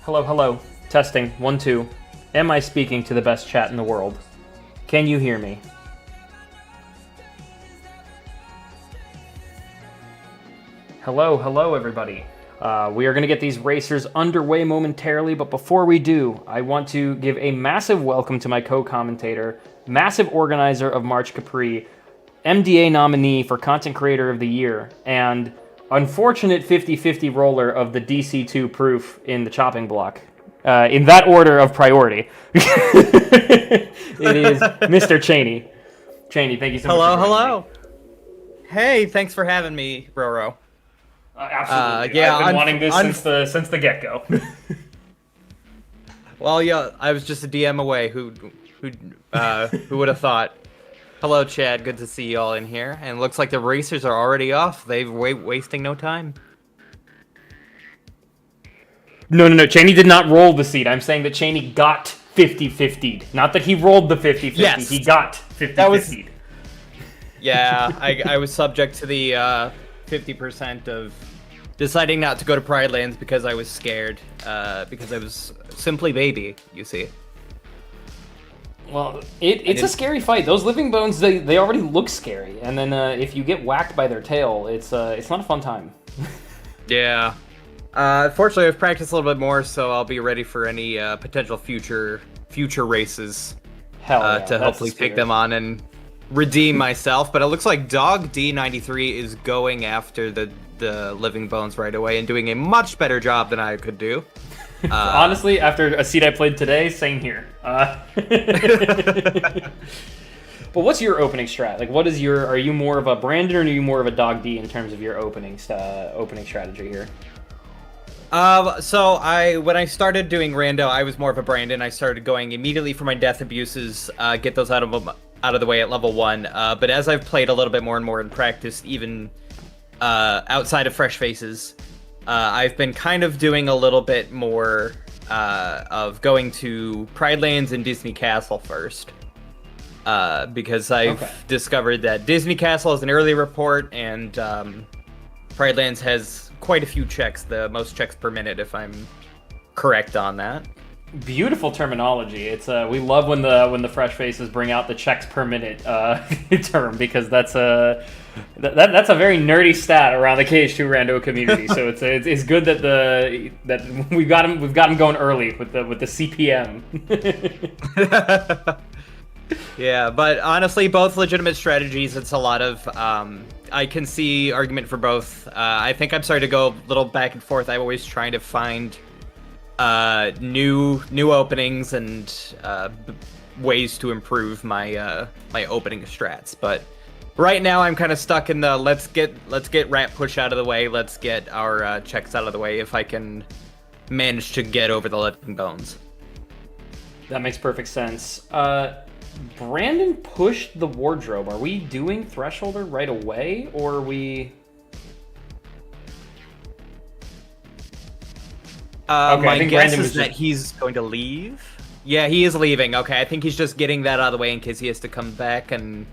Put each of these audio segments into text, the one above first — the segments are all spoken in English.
Hello, hello. Testing. 1, 2. Am I speaking to the best chat in the world? Can you hear me? Hello, hello, everybody. We are going to get these racers underway momentarily, but before we do, I want to give a massive welcome to my co-commentator, massive organizer of March Capri, MDA nominee for Content Creator of the Year, and unfortunate 50-50 roller of the DC2 proof in the chopping block. In that order of priority. It is Mr. Cheney. Cheney, thank you so much for joining me. Hey, thanks for having me, Roro. Absolutely. Yeah, I've been wanting this since the get-go. Well, yeah, I was just a DM away. Who would have thought? Hello, Chad. Good to see you all in here. And it looks like the racers are already off. They've wasting no time. No. Cheney did not roll the seed. I'm saying that Cheney got 50-50'd. Not that he rolled the 50-50. Yes. He got 50-50'd. Yeah, I was subject to the 50% of deciding not to go to Pride Lands because I was scared. Because I was simply baby, you see. Well, it's a scary fight. Those living bones, they already look scary. And then if you get whacked by their tail, it's not a fun time. Yeah. Fortunately, I've practiced a little bit more, so I'll be ready for any potential future races. Hell yeah, to hopefully take them on and redeem myself. But it looks like Dogd93 is going after the living bones right away and doing a much better job than I could do. Honestly, after a seed I played today, same here. But what's your opening strat? Like, are you more of a Brandon or are you more of a Dogd in terms of your opening strategy here? So when I started doing rando, I was more of a Brandon. I started going immediately for my death abuses, get those out of the way at level 1. But as I've played a little bit more and more in practice, even outside of Fresh Faces, I've been kind of doing a little bit more of going to Pride Lands and Disney Castle first. Because I've discovered that Disney Castle is an early report, and Pride Lands has quite a few checks, the most checks per minute, if I'm correct on that. Beautiful terminology. It's we love when the Fresh Faces bring out the checks per minute term, because that's a very nerdy stat around the KH2 rando community. So it's good that we've got him going early with the CPM. Yeah, but honestly, both legitimate strategies. It's a lot of I can see argument for both. I think I'm starting to go a little back and forth. I'm always trying to find new openings and ways to improve my my opening strats. But right now, I'm kind of stuck in the let's get rat push out of the way. Let's get our checks out of the way. If I can manage to get over the living bones. That makes perfect sense. Brandon pushed the wardrobe. Are we doing Thresholder right away, or are we... My guess is that he's going to leave. Yeah, he is leaving. Okay, I think he's just getting that out of the way in case he has to come back. And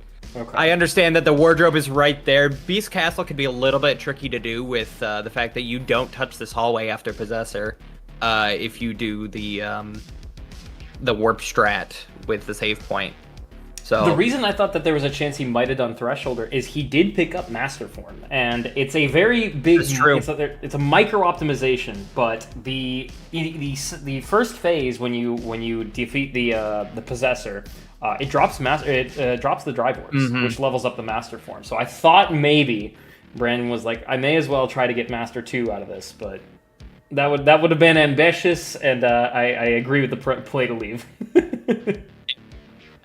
I understand that the wardrobe is right there. Beast Castle can be a little bit tricky to do with the fact that you don't touch this hallway after Possessor if you do the warp strat with the save point. So the reason I thought that there was a chance he might have done Thresholder is he did pick up Master Form, and it's a very big. It's a micro optimization, but the first phase when you defeat the Possessor, it drops the Drive Orbs, which levels up the Master Form. So I thought maybe Brandon was like, I may as well try to get Master 2 out of this, but that would have been ambitious, and I agree with the play to leave.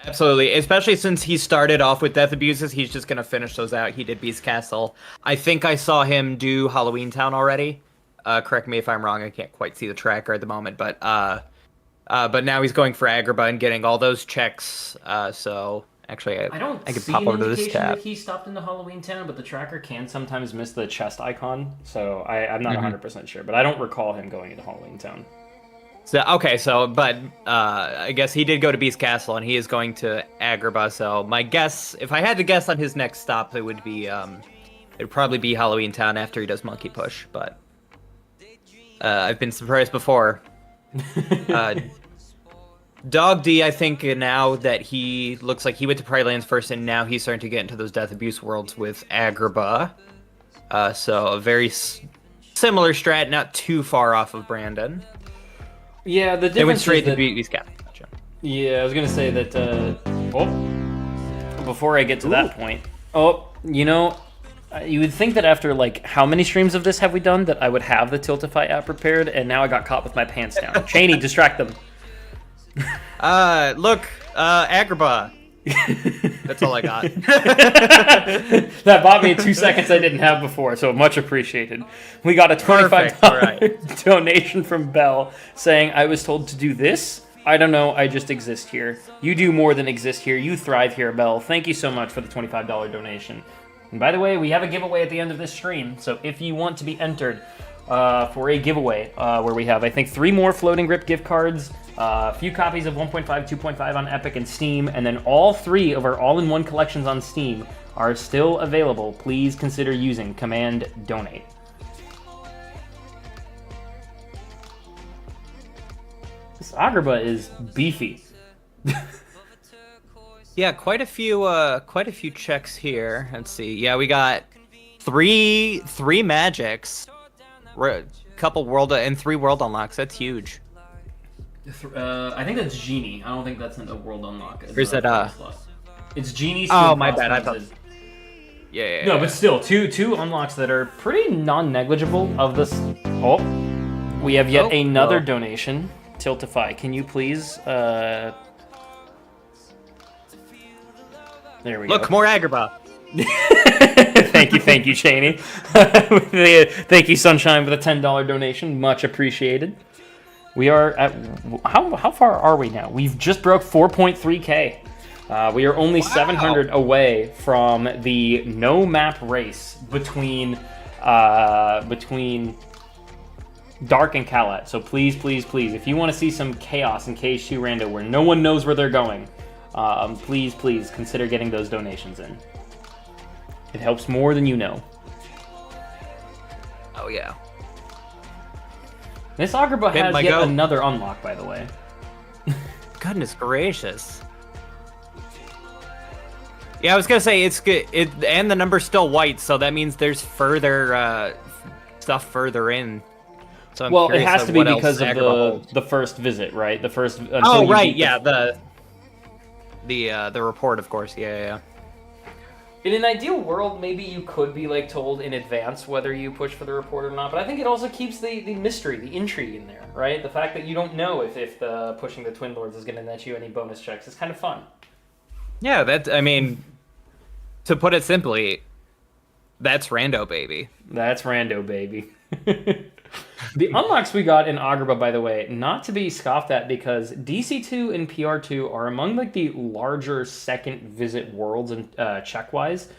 Absolutely, especially since he started off with Death Abuses, he's just going to finish those out. He did Beast Castle. I think I saw him do Halloween Town already. Correct me if I'm wrong, I can't quite see the tracker at the moment, but now he's going for Agrabah and getting all those checks, so actually I can pop over to this tab. That he stopped into Halloween Town, but the tracker can sometimes miss the chest icon, so I'm not 100% sure, but I don't recall him going into Halloween Town. So but I guess he did go to Beast Castle, and he is going to Agrabah. So my guess, if I had to guess on his next stop, it'd probably be Halloween Town after he does Monkey Push. But I've been surprised before Dog D, I think now that he looks like he went to Pride Lands first, and now he's starting to get into those Death Abuse worlds with Agrabah. So a very similar strat, not too far off of Brandon. Yeah, the difference they went straight is to beat these guys. Gotcha. Yeah, I was gonna say that. Before I get to that point, you would think that after like how many streams of this have we done that I would have the Tiltify app prepared, and now I got caught with my pants down. Cheney, distract them. Look, Agrabah. That's all I got. That bought me 2 seconds I didn't have before, so much appreciated. We got a $25 donation from Bell saying, I was told to do this. I don't know, I just exist here. You do more than exist here. You thrive here, Bell. Thank you so much for the $25 donation. And by the way, we have a giveaway at the end of this stream, so if you want to be entered for a giveaway where we have, I think, 3 more Floating Grip gift cards, a few copies of 1.5, 2.5 on Epic and Steam, and then all 3 of our all-in-one collections on Steam are still available. Please consider using Command Donate. This Agrabah is beefy. Yeah, quite a few checks here. Let's see. Yeah, we got three magics, couple world and 3 world unlocks. That's huge. I think that's Genie. I don't think that's a world unlock. Or is that It's Genie. Oh, my bad. I thought. Yeah. No, but still, two unlocks that are pretty non-negligible of this. Oh, we have yet another donation. Tiltify, can you please? There we go. Look, more Agrabah. Thank you, Cheney. Thank you, Sunshine, for the $10 donation. Much appreciated. We are at how far are we now? We've just broke 4.3K. We are only 700 away from the no map race between Dark and Kalat. So please, if you want to see some chaos in KH2 Rando where no one knows where they're going, please consider getting those donations in. It helps more than you know. Oh yeah. This Agrabah has yet another unlock, by the way. Goodness gracious. Yeah, I was gonna say it's good. And the number's still white, so that means there's further stuff further in. So well, it has to be because of the first visit, right? The first. Oh, right. Yeah. The report, of course. Yeah. In an ideal world, maybe you could be like told in advance whether you push for the report or not, but I think it also keeps the mystery, the intrigue in there, right? The fact that you don't know if the pushing the Twin Lords is going to net you any bonus checks is kind of fun. Yeah, I mean, to put it simply, that's Rando, baby. That's Rando, baby. The unlocks we got in Agrabah, by the way, not to be scoffed at, because DC2 and PR2 are among like the larger second visit worlds and check-wise.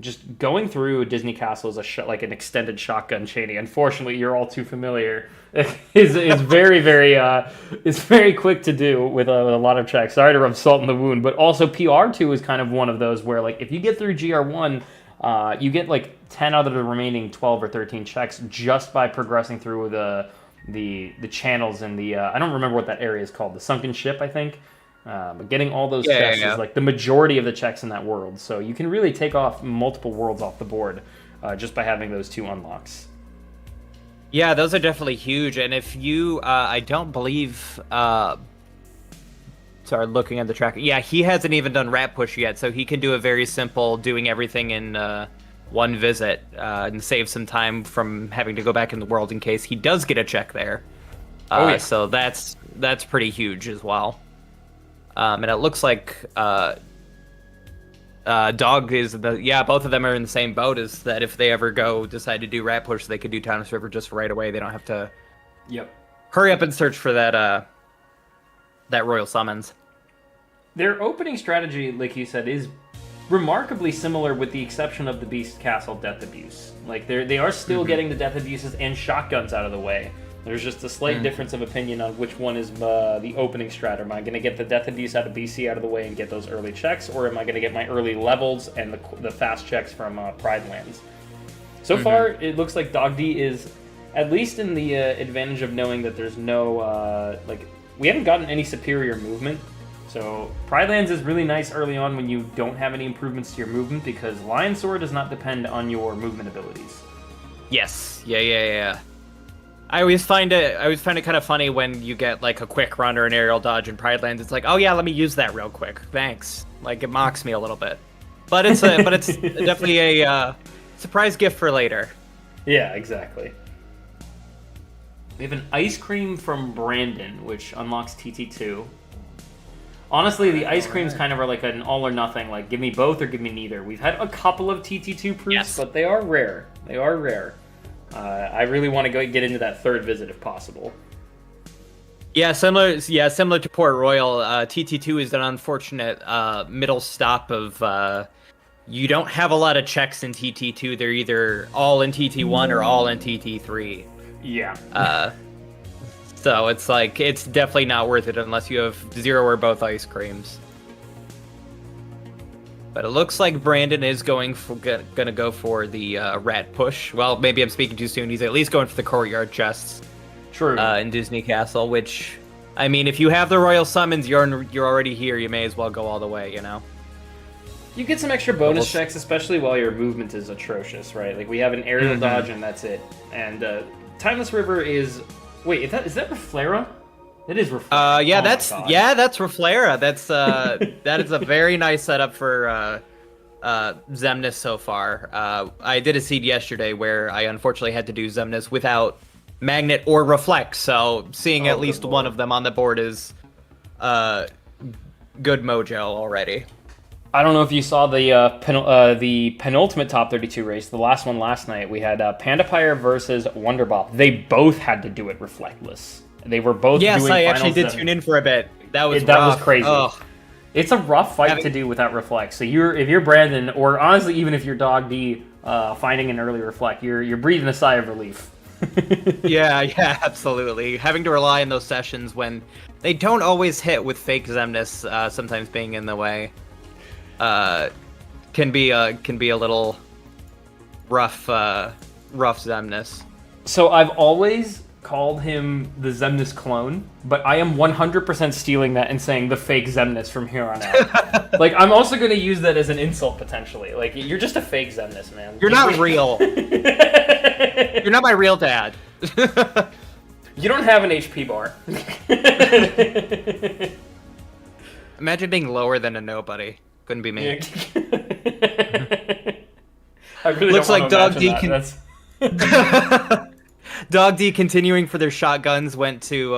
Just going through Disney Castle is like an extended shotgun, Cheney. Unfortunately, you're all too familiar. It's very, very it's very quick to do with a lot of checks. Sorry to rub salt in the wound, but also PR2 is kind of one of those where like if you get through GR1. You get like 10 out of the remaining 12 or 13 checks just by progressing through the channels and the I don't remember what that area is called, the sunken ship, I think. But getting all those checks is like the majority of the checks in that world. So you can really take off multiple worlds off the board just by having those 2 unlocks. Yeah, those are definitely huge. And if you, I don't believe. Sorry, looking at the track. Yeah, he hasn't even done Rat Push yet, so he can do a very simple doing everything in one visit and save some time from having to go back in the world in case he does get a check there. So that's pretty huge as well. And it looks like Dog is both of them are in the same boat, as that if they ever decide to do Rat Push, they could do Townless River just right away. They don't have to hurry up and search for that Royal Summons. Their opening strategy, like you said, is remarkably similar with the exception of the Beast Castle Death Abuse. Like, they are still getting the Death Abuses and shotguns out of the way. There's just a slight difference of opinion on which one is the opening strat. Am I going to get the Death Abuse out of BC out of the way and get those early checks, or am I going to get my early levels and the fast checks from Pride Lands? So far, it looks like Dogd is at least in the advantage of knowing that there's no, we haven't gotten any superior movement. So Pride Lands is really nice early on when you don't have any improvements to your movement, because Lion Sword does not depend on your movement abilities. Yes. Yeah. I always find it kind of funny when you get like a quick run or an aerial dodge in Pride Lands. It's like, oh yeah, let me use that real quick. Thanks. Like, it mocks me a little bit. But it's definitely a surprise gift for later. Yeah, exactly. We have an ice cream from Brandon, which unlocks TT2. Honestly, the ice creams kind of are like an all or nothing, like give me both or give me neither. We've had a couple of TT2 proofs, but they are rare. I really want to get into that third visit if possible. Yeah, similar to Port Royal, TT2 is an unfortunate middle stop of you don't have a lot of checks in TT2. They're either all in TT1 or all in TT3. Yeah. So it's like, it's definitely not worth it unless you have 0 or both ice creams. But it looks like Brandon is gonna go for the rat push. Well, maybe I'm speaking too soon. He's at least going for the courtyard chests. True. In Disney Castle, which, I mean, if you have the royal summons, you're already here. You may as well go all the way, you know. You get some extra bonus checks, especially while your movement is atrocious, right? Like, we have an aerial dodge and that's it. And Timeless River is... Wait, is that Reflera? It is Reflera. Yeah, that's Reflera. That is a very nice setup for Xemnas so far. I did a seed yesterday where I unfortunately had to do Xemnas without Magnet or Reflect, so seeing at least one of them on the board is good mojo already. I don't know if you saw the penultimate top 32 race, the last one last night. We had Pandapire versus Wonderbop. They both had to do it reflectless. They were both doing finals. Yes, I actually did tune in for a bit. That was crazy. Ugh. It's a rough fight to do without Reflect. So if you're Brandon, or honestly even if you're Dogd, finding an early Reflect, you're breathing a sigh of relief. yeah, absolutely. Having to rely on those sessions when they don't always hit with fake Xemnas, sometimes being in the way. Can be a little rough Xemnas. So I've always called him the Xemnas clone, but I am 100% stealing that and saying the fake Xemnas from here on out. Like, I'm also going to use that as an insult potentially. Like, you're just a fake Xemnas, man. You're not real. You're not my real dad. You don't have an HP bar. Imagine being lower than a nobody. Couldn't be me. I really looks don't like Dogd continuing for their shotguns went to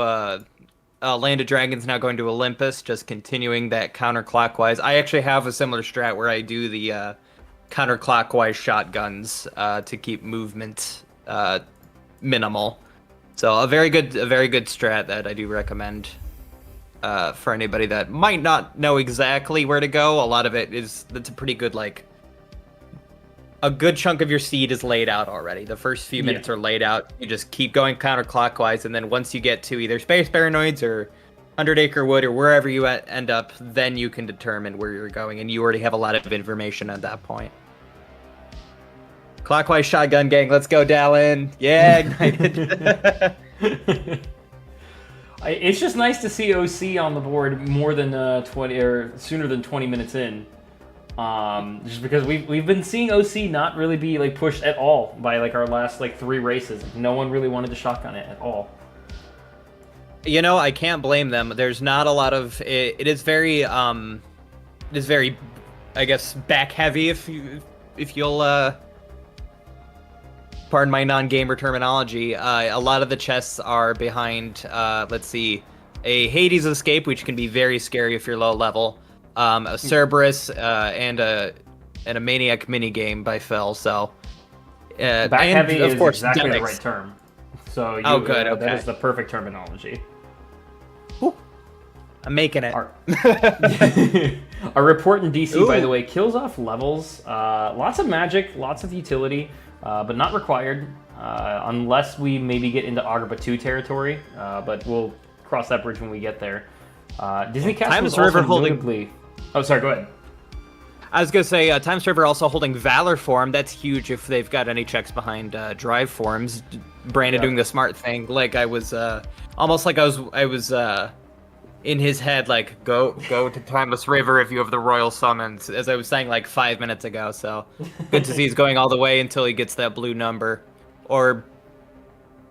Land of Dragons, now going to Olympus, just continuing that counterclockwise. I actually have a similar strat where I do the counterclockwise shotguns to keep movement minimal. So a very good strat that I do recommend. For anybody that might not know exactly where to go. A lot of that's a pretty good, like, a good chunk of your seed is laid out already. The first few minutes are laid out. You just keep going counterclockwise, and then once you get to either Space Paranoids or 100 Acre Wood or wherever you end up, then you can determine where you're going, and you already have a lot of information at that point. Clockwise shotgun gang, let's go, Dallin. Yeah, ignited. It's just nice to see OC on the board more than 20 or sooner than 20 minutes in. Just because we've been seeing OC not really be like pushed at all by like our last like 3 races. No one really wanted to shotgun it at all. You know, I can't blame them. There's not a lot of it is very I guess back heavy if you'll pardon my non-gamer terminology. A lot of the chests are behind let's see, a Hades escape, which can be very scary if you're low level. A Cerberus and a Maniac minigame by Phil. So back heavy is exactly the right term. So good. Okay. That is the perfect terminology. Ooh, I'm making it. Our report in DC, by the way, kills off levels. Lots of magic, lots of utility, but not required unless we maybe get into Agrabah 2 territory. But we'll cross that bridge when we get there. Disney Castle is also notably... Oh, sorry, go ahead. I was gonna say, Times River also holding Valor form. That's huge if they've got any checks behind Drive forms. Brandon doing the smart thing, like I was almost like I was in his head, like go to Timeless River if you have the Royal Summons, as I was saying like 5 minutes ago. So good to see he's going all the way until he gets that blue number, or.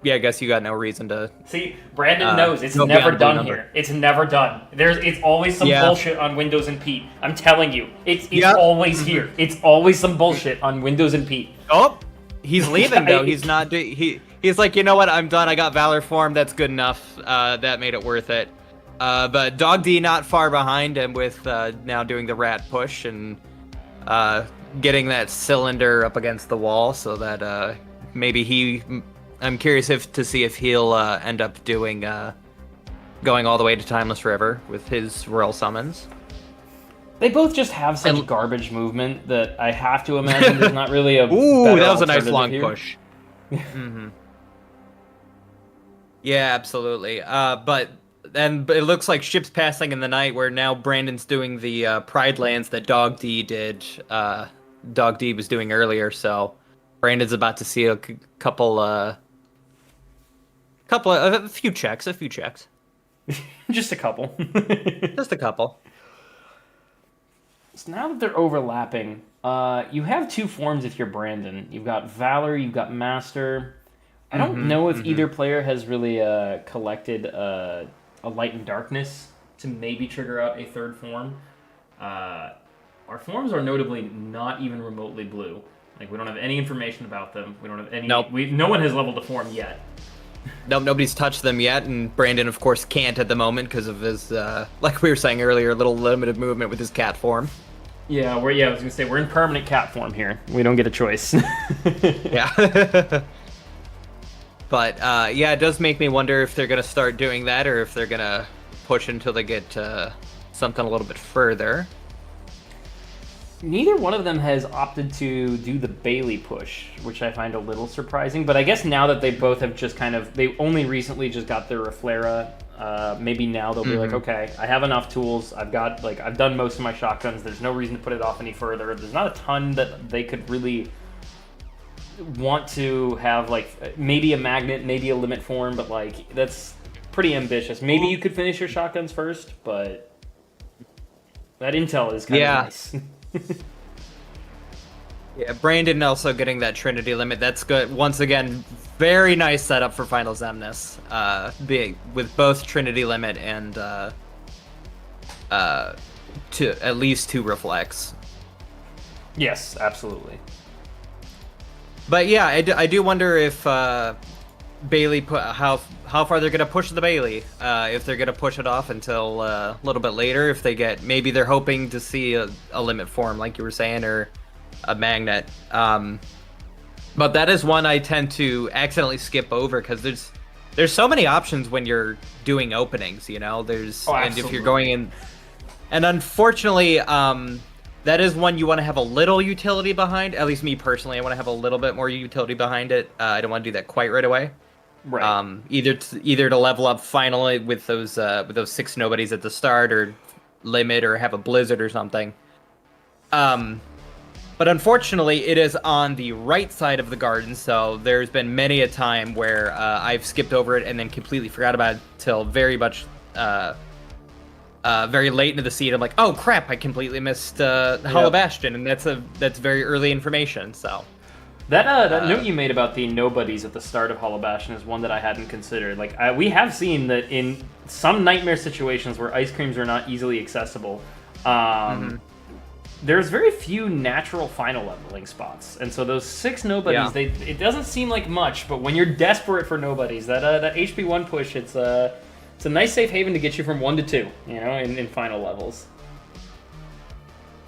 Yeah, I guess you got no reason to... See, Brandon knows it's never done here. It's never done. It's always some bullshit on Windows and Pete. I'm telling you. It's always here. It's always some bullshit on Windows and Pete. Oh, he's leaving, though. He's not... He's like, you know what? I'm done. I got Valor form. That's good enough. That made it worth it. But Dogd not far behind him with now doing the rat push and getting that cylinder up against the wall so that maybe he... I'm curious to see if he'll end up doing going all the way to Timeless River with his Royal Summons. They both just have such garbage movement that I have to imagine there's not really a Ooh, better that was a nice long here. push. Yeah, absolutely. But it looks like ships passing in the night where now Brandon's doing the Pride Lands that Dogd did. Dogd was doing earlier, so Brandon's about to see a few checks. Just a couple. Just a couple. So now that they're overlapping, you have two forms if you're Brandon. You've got Valor, you've got Master. I don't know if either player has really collected a Light and Darkness to maybe trigger out a third form. Our forms are notably not even remotely blue. Like, we don't have any information about them. We don't have any... Nope. No one has leveled a form yet. Nope, nobody's touched them yet, and Brandon, of course, can't at the moment because of his, like we were saying earlier, little limited movement with his cat form. Yeah, I was going to say, we're in permanent cat form here. We don't get a choice. Yeah. But, yeah, it does make me wonder if they're going to start doing that or if they're going to push until they get something a little bit further. Neither one of them has opted to do the Bailey push, which I find a little surprising. But I guess now that they both have just they only recently just got their Reflera, maybe now they'll be like, okay, I have enough tools. I've done most of my shotguns. There's no reason to put it off any further. There's not a ton that they could really want to have, like, maybe a magnet, maybe a limit form, but, like, that's pretty ambitious. Maybe you could finish your shotguns first, but that intel is kind of nice. Yeah, Brandon also getting that Trinity limit. That's good. Once again, very nice setup for Final Zemnis. With both Trinity limit and at least 2 reflects. Yes, absolutely. But yeah, I do wonder if Bailey how far they're gonna push the Bailey. If they're gonna push it off until a little bit later. If they maybe they're hoping to see a limit form, like you were saying, or a magnet. But that is one I tend to accidentally skip over because there's so many options when you're doing openings. You know, and if you're going in, and unfortunately, that is one you want to have a little utility behind. At least me personally, I want to have a little bit more utility behind it. I don't want to do that quite right away. Right. Either to level up finally with those 6 nobodies at the start, or limit, or have a blizzard or something. But unfortunately, it is on the right side of the garden, so there's been many a time where I've skipped over it and then completely forgot about it till very late into the seed. I'm like, oh crap, I completely missed Hollow Bastion, and that's very early information. So that note you made about the nobodies at the start of Hollow Bastion is one that I hadn't considered. Like, we have seen that in some nightmare situations where ice creams are not easily accessible, there's very few natural final leveling spots, and so those 6 nobodies, it doesn't seem like much, but when you're desperate for nobodies, that HP 1 push, it's a nice safe haven to get you from 1 to 2, you know, in final levels.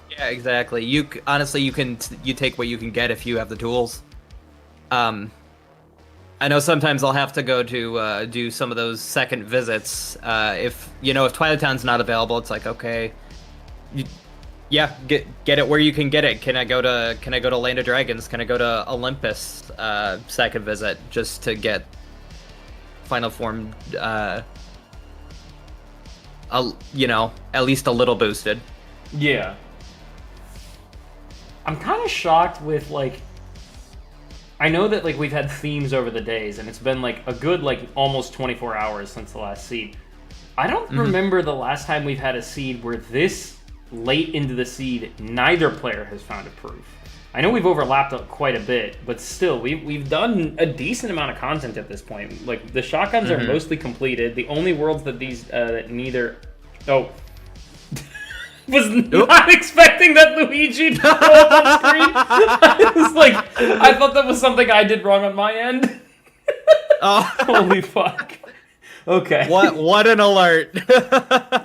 Yeah, exactly. Honestly, you take what you can get if you have the tools. I know sometimes I'll have to go to do some of those second visits. If Twilight Town's not available, it's like, okay, get it where you can get it. Can I go to Land of Dragons? Can I go to Olympus second visit just to get final form? At least a little boosted. Yeah. I'm kind of shocked with, like... I know that, like, we've had themes over the days, and it's been, like, a good, like, almost 24 hours since the last seed. I don't remember the last time we've had a seed where this late into the seed, neither player has found a proof. I know we've overlapped quite a bit, but still, we've done a decent amount of content at this point. Like, the shotguns are mostly completed. The only worlds that these, that neither... Oh. Was not expecting that Luigi to roll on screen. I was like, I thought that was something I did wrong on my end. Oh. Holy fuck. Okay. What an alert.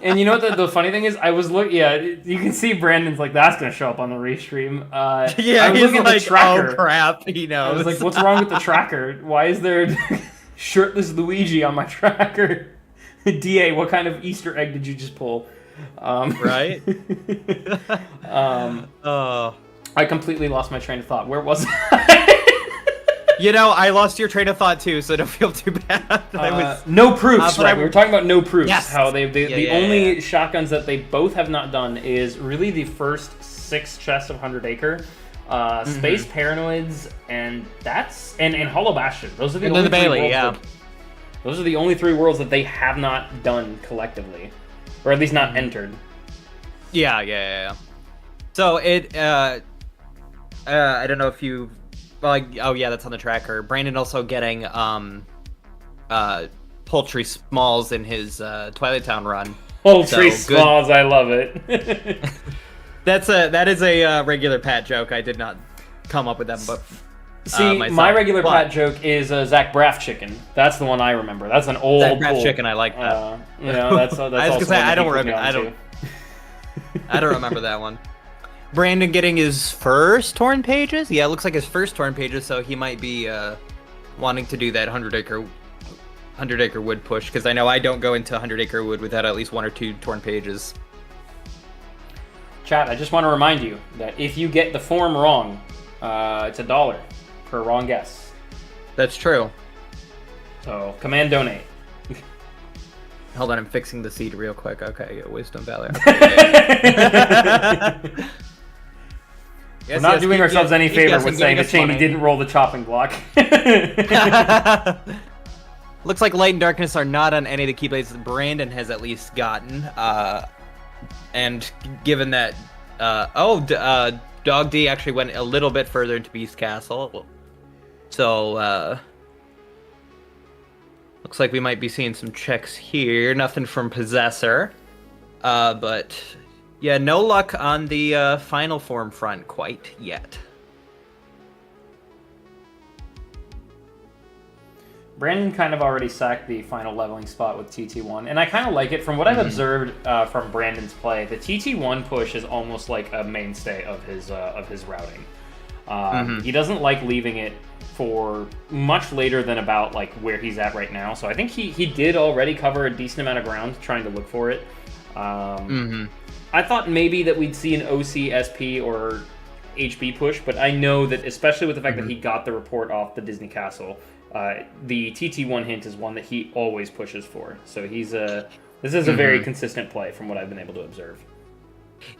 And you know what the funny thing is? I was looking, yeah, you can see Brandon's like, that's going to show up on the restream. Yeah, I was he's looking like, at the tracker. oh crap, he knows. I was like, what's wrong with the tracker? Why is there shirtless Luigi on my tracker? DA, what kind of Easter egg did you just pull? Right? I completely lost my train of thought. Where was I? You know, I lost your train of thought too, so don't feel too bad. No proofs, right? We were talking about no proofs. Yes. How the only shotguns that they both have not done is really the first 6 chests of 100 Acre, Space Paranoids, and Hollow Bastion. Those are the only three worlds. Those are the only 3 worlds that they have not done collectively, or at least not entered. Yeah. So I don't know if you. Well, oh yeah, that's on the tracker. Brandon also getting Poultry Smalls in his Twilight Town run. Poultry Smalls, I love it. That is a regular Pat joke. I did not come up with that, but see, my regular Pat joke is Zach Braff chicken. That's the one I remember. That's an old Zach Braff chicken. I like that. You know, that's I was gonna say I don't remember. I don't remember that one. Brandon getting his first torn pages? Yeah, it looks like his first torn pages, so he might be wanting to do that 100 acre wood push, because I know I don't go into 100 acre wood without at least 1 or 2 torn pages. Chat, I just want to remind you that if you get the form wrong, it's $1 per wrong guess. That's true. So, command donate. Hold on, I'm fixing the seed real quick. Okay, Wisdom Valor. We're not doing ourselves any favor with saying that Cheney didn't roll the chopping block. Looks like Light and Darkness are not on any of the Keyblades that Brandon has at least gotten. And given that... Dogd actually went a little bit further into Beast Castle. So, looks like we might be seeing some checks here. Nothing from Possessor. But... yeah, no luck on the final form front quite yet. Brandon kind of already sacked the final leveling spot with TT1, and I kind of like it. From what I've observed from Brandon's play, the TT1 push is almost like a mainstay of his routing. He doesn't like leaving it for much later than about like where he's at right now. So I think he did already cover a decent amount of ground trying to look for it. I thought maybe that we'd see an OC, SP, or HB push, but I know that, especially with the fact that he got the report off the Disney Castle, the TT1 hint is one that he always pushes for. So this is a very consistent play from what I've been able to observe.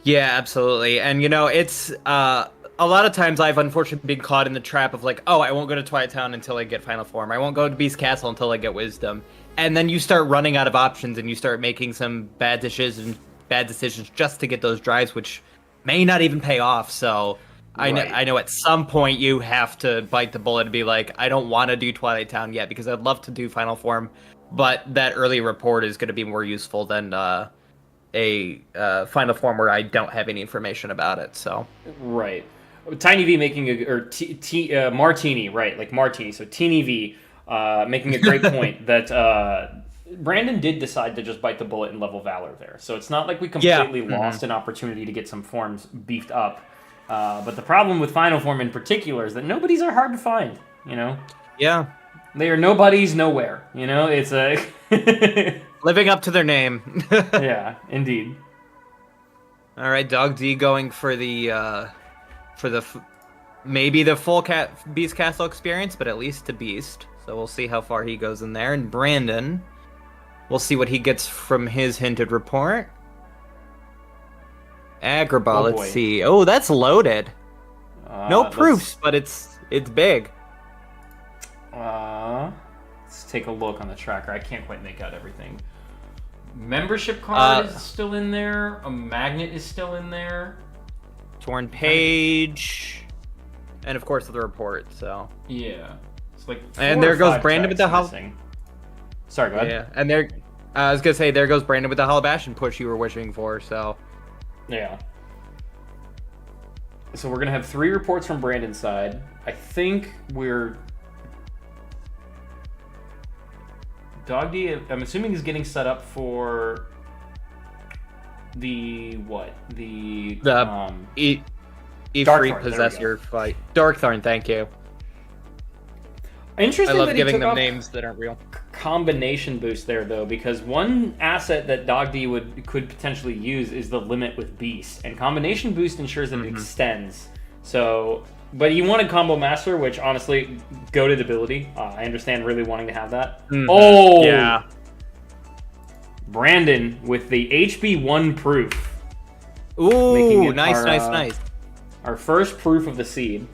Yeah, absolutely. And, you know, it's... a lot of times I've unfortunately been caught in the trap of like, oh, I won't go to Twilight Town until I get Final Form. I won't go to Beast Castle until I get Wisdom. And then you start running out of options and you start making some bad decisions just to get those drives, which may not even pay off. So I know at some point you have to bite the bullet and be like, I don't want to do Twilight Town yet because I'd love to do Final Form, but that early report is going to be more useful than a Final Form where I don't have any information about it. So right. Tiny V making Martini, right, like Martini. So Teeny V making a great point that Brandon did decide to just bite the bullet and level Valor there. So it's not like we completely lost an opportunity to get some forms beefed up. But the problem with Final Form in particular is that nobodies are hard to find, you know? Yeah. They are nobodies nowhere, you know? It's a... living up to their name. Yeah, indeed. All right, Dogd going for the... maybe the full Beast Castle experience, but at least to Beast. So we'll see how far he goes in there. And Brandon, we'll see what he gets from his hinted report. Agrabah, let's see. Oh, that's loaded. No proofs, but it's big. Let's take a look on the tracker. I can't quite make out everything. Membership card is still in there. A magnet is still in there. Torn page, and of course the report. So yeah, it's like. And there goes Brandon with the Sorry, go ahead. Yeah, and there, I was gonna say there goes Brandon with the Halabashin push you were wishing for. So. Yeah. So we're gonna have 3 reports from Brandon's side. I think we're. Dogd, I'm assuming, is getting set up for the what? The E3 Possessor fight. Darkthorn, thank you. Interesting. I love giving them names that aren't real. Combination boost there though, because one asset that Dogd could potentially use is the limit with Beast, and combination boost ensures that it extends. So. But you wanted Combo Master, which honestly, goated ability. I understand really wanting to have that. Oh! Yeah. Brandon with the HB1 proof. Ooh, nice. Our first proof of the seed.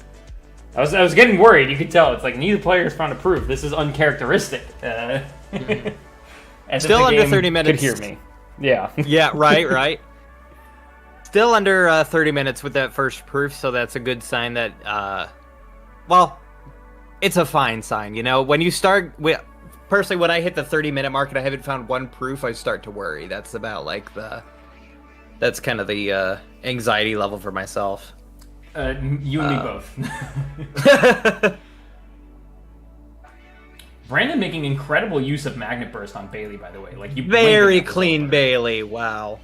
I was getting worried, you could tell. It's like, neither player has found a proof. This is uncharacteristic. Still under 30 minutes. Could hear me. Yeah. Yeah, right. Still under 30 minutes with that first proof, so that's a good sign that, well, it's a fine sign, you know? When you start, personally, when I hit the 30-minute mark and I haven't found one proof, I start to worry. That's about, like, that's kind of the anxiety level for myself. You and me both. Brandon making incredible use of Magnet Burst on Bailey, by the way. Like you very clean Bailey, wow.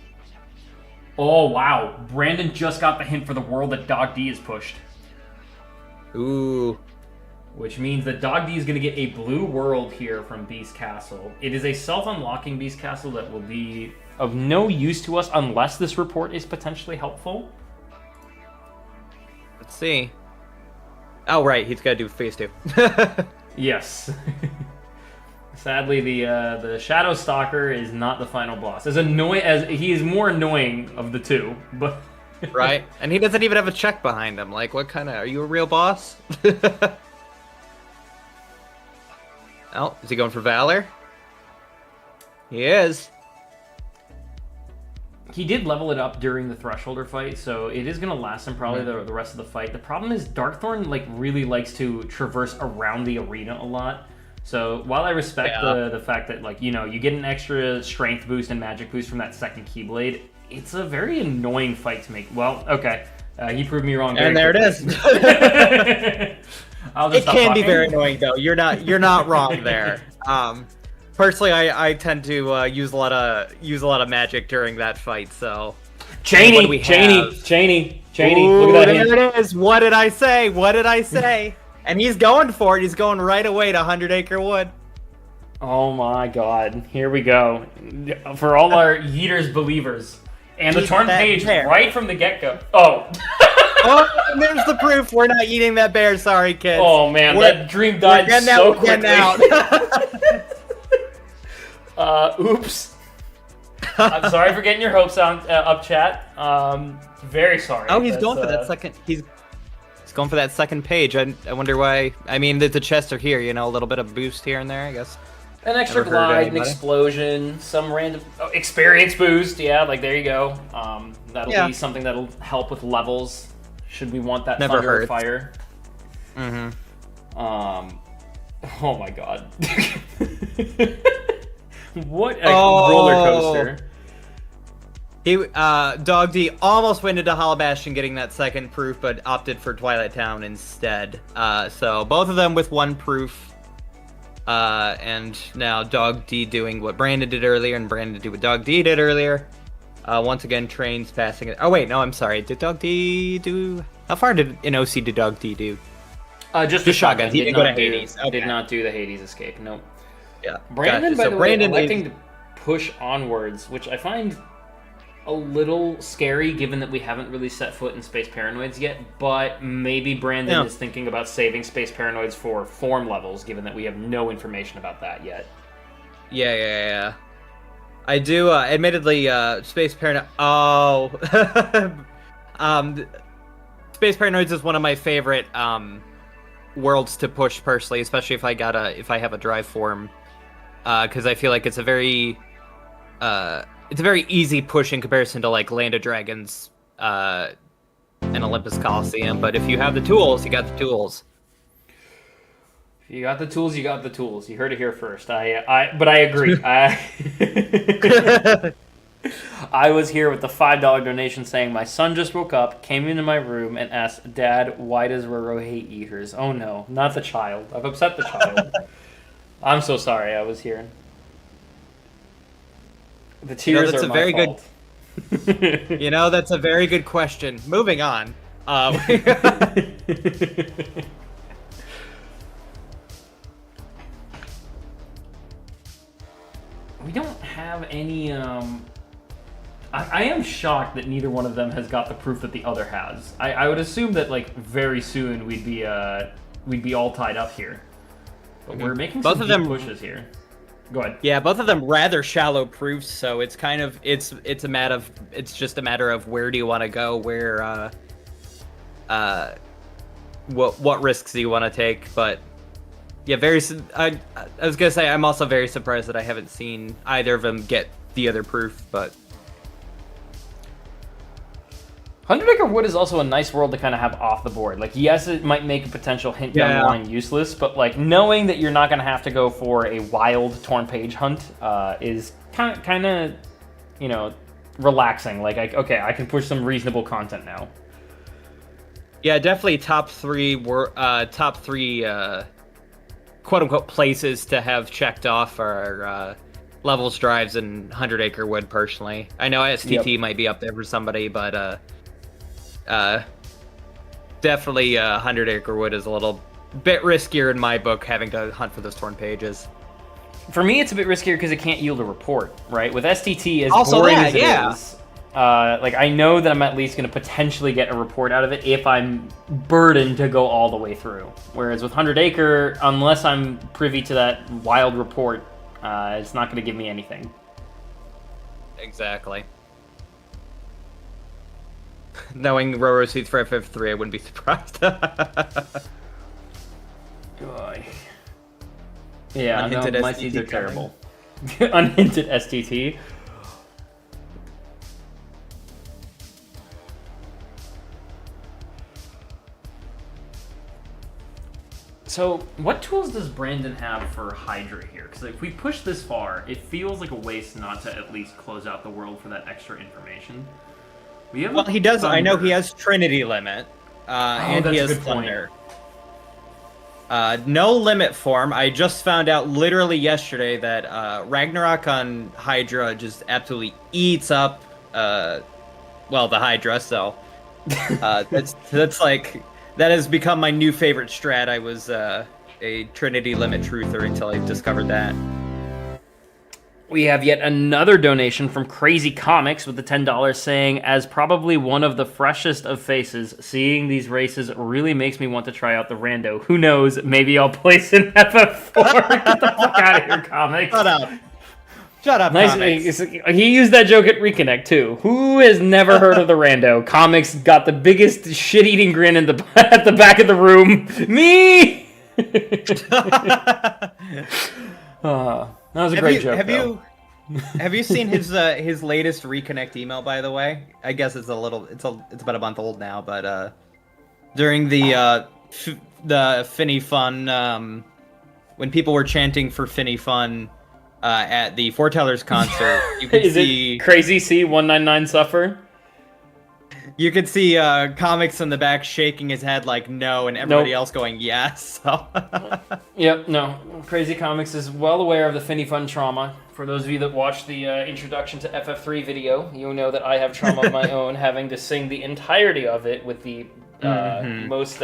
Oh, wow. Brandon just got the hint for the world that Dogd is pushed. Ooh. Which means that Dogd is going to get a blue world here from Beast Castle. It is a self-unlocking Beast Castle that will be of no use to us unless this report is potentially helpful. Let's see. Oh, right. He's got to do phase 2. Yes. Sadly, the Shadow Stalker is not the final boss. As he is more annoying of the two, but right, and he doesn't even have a check behind him. Like, what kind of? Are you a real boss? Oh, is he going for Valor? He is. He did level it up during the Thresholder fight, so it is going to last him probably the rest of the fight. The problem is Darkthorn really likes to traverse around the arena a lot. So while I respect the fact that you get an extra strength boost and magic boost from that second Keyblade, it's a very annoying fight to make. Well, okay, he proved me wrong. And there quickly. It is. It can be very annoying though. You're not wrong there. Personally, I tend to use a lot of magic during that fight. So Cheney, look at that. There it is. What did I say? And he's going for it. He's going right away to 100 Acre Wood. Oh my god. Here we go. For all our Yeeters believers. And the torn page right from the get-go. Oh. Oh, and there's the proof. We're not eating that bear. Sorry, kids. Oh man, that dream died so quickly. Oops. I'm sorry for getting your hopes up, chat. Very sorry. Oh, he's going for that second. He's going for that second page. I wonder why. I mean, the chests are here. You know, a little bit of boost here and there, I guess. An extra glide, an explosion, some random experience boost. Yeah, like there you go. That'll be something that'll help with levels. Should we want that thunder or fire? Mm-hmm. Oh my god. What a roller coaster. Dogd almost went into Halabashin getting that second proof, but opted for Twilight Town instead. So both of them with one proof. And now Dogd doing what Brandon did earlier, and Brandon did what Dogd did earlier. Once again, trains passing it. Oh wait, no, I'm sorry. Did Dogd do? How far did an OC did Dogd do? Just the shotgun. He didn't go to Hades. Did not do the Hades escape. Nope. Yeah. Brandon, by the way, electing to push onwards, which I find a little scary given that we haven't really set foot in Space Paranoids yet, but maybe Brandon is thinking about saving Space Paranoids for form levels, given that we have no information about that yet. Yeah. I do, admittedly, Space Paranoid... Oh. Space Paranoids is one of my favorite worlds to push personally, especially if I have a drive form, because I feel like it's a very easy push in comparison to like Land of Dragons and Olympus Coliseum. But if you have the tools, you got the tools. If you got the tools, you got the tools. You heard it here first. But I agree. I was here with the $5 donation saying my son just woke up, came into my room, and asked, "Dad, why does Roro hate eaters?" Oh no, not the child. I've upset the child. I'm so sorry. I was here. The tears are my fault. You know, that's a very good question. Moving on. We don't have any. I am shocked that neither one of them has got the proof that the other has. I would assume that like very soon we'd be all tied up here. But we're making some deep pushes here. Go ahead. Yeah, both of them rather shallow proofs, so it's kind of it's just a matter of where do you want to go, where what risks do you want to take, but yeah, I was gonna say I'm also very surprised that I haven't seen either of them get the other proof, but 100 Acre Wood is also a nice world to kind of have off the board. Like, yes, it might make a potential hint down the line useless, but like knowing that you're not going to have to go for a wild torn page hunt is kind of, you know, relaxing. Like, okay, I can push some reasonable content now. Yeah, definitely top three quote unquote places to have checked off are levels, drives, and 100 Acre Wood. Personally, I know STT might be up there for somebody, but definitely 100 Acre Wood is a little bit riskier in my book, having to hunt for those torn pages. For me, it's a bit riskier because it can't yield a report, right? With STT, as also boring as it is, like I know that I'm at least going to potentially get a report out of it if I'm burdened to go all the way through. Whereas with 100 Acre, unless I'm privy to that wild report, it's not going to give me anything. Exactly. Knowing Roro seats for FF3, I wouldn't be surprised. Yeah, unhinted no, my seeds are terrible. Unhinted STT. So, what tools does Brandon have for Hydra here? Because if we push this far, it feels like a waste not to at least close out the world for that extra information. Well, he does. Thunder. I know he has Trinity Limit, and he has Thunder. No limit form. I just found out literally yesterday that Ragnarok on Hydra just absolutely eats up, well, the Hydra. So that's like that has become my new favorite strat. I was a Trinity Limit truther until I discovered that. We have yet another donation from Crazy Comics with the $10 saying, as probably one of the freshest of faces, seeing these races really makes me want to try out the rando. Who knows? Maybe I'll place in FF4. Get the fuck out of here, Comics. Shut up, nice. Comics. He used that joke at Reconnect, too. Who has never heard of the rando? Comics got the biggest shit-eating grin at the back of the room. Me! That was a great joke. Have you seen his latest Reconnect email? By the way, I guess it's about a month old now. But during the Finny Fun, when people were chanting for Finny Fun at the Foretellers concert, you could see it Crazy C199 Suffer. You could see Comics in the back shaking his head like no, and everybody else going yes. So. Yep, no. Crazy Comics is well aware of the Finny Fun trauma. For those of you that watched the introduction to FF3 video, you know that I have trauma of my own, having to sing the entirety of it with the most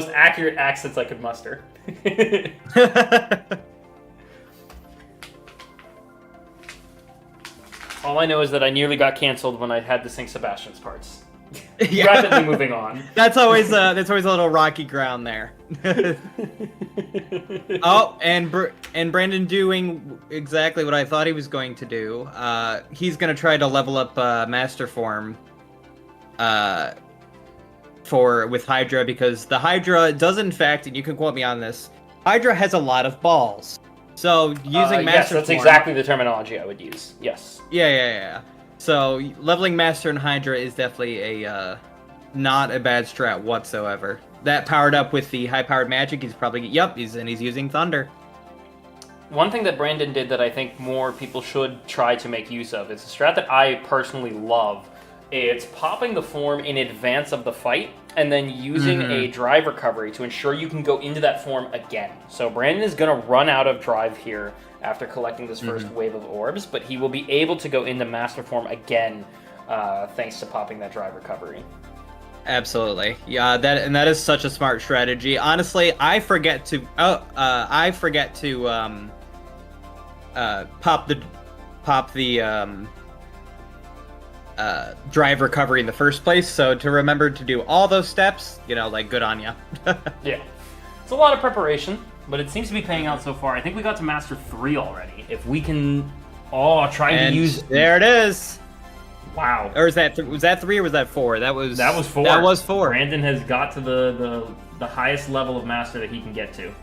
accurate accents I could muster. All I know is that I nearly got canceled when I had to sing Sebastian's parts. Yeah. Rapidly moving on. That's always a little rocky ground there. Oh, and Brandon doing exactly what I thought he was going to do. He's gonna try to level up Master Form with Hydra, because the Hydra does, in fact, and you can quote me on this, Hydra has a lot of balls. So using Master yes, that's Form, exactly the terminology I would use. Yes. Yeah. So leveling Master and Hydra is definitely a not a bad strat whatsoever. That powered up with the high-powered magic, he's probably he's using Thunder. One thing that Brandon did that I think more people should try to make use of, it's a strat that I personally love. It's popping the form in advance of the fight, and then using a drive recovery to ensure you can go into that form again. So Brandon is going to run out of drive here after collecting this first wave of orbs, but he will be able to go into Master Form again thanks to popping that drive recovery. Absolutely, yeah. That is such a smart strategy. Honestly, I forget to pop the drive recovery in the first place. So to remember to do all those steps, like, good on ya. Yeah, it's a lot of preparation, but it seems to be paying out so far. I think we got to Master 3 already. If we can, to use. There it is. Wow. Or was that 3 or was that 4? That was 4. That was 4. Brandon has got to the highest level of master that he can get to.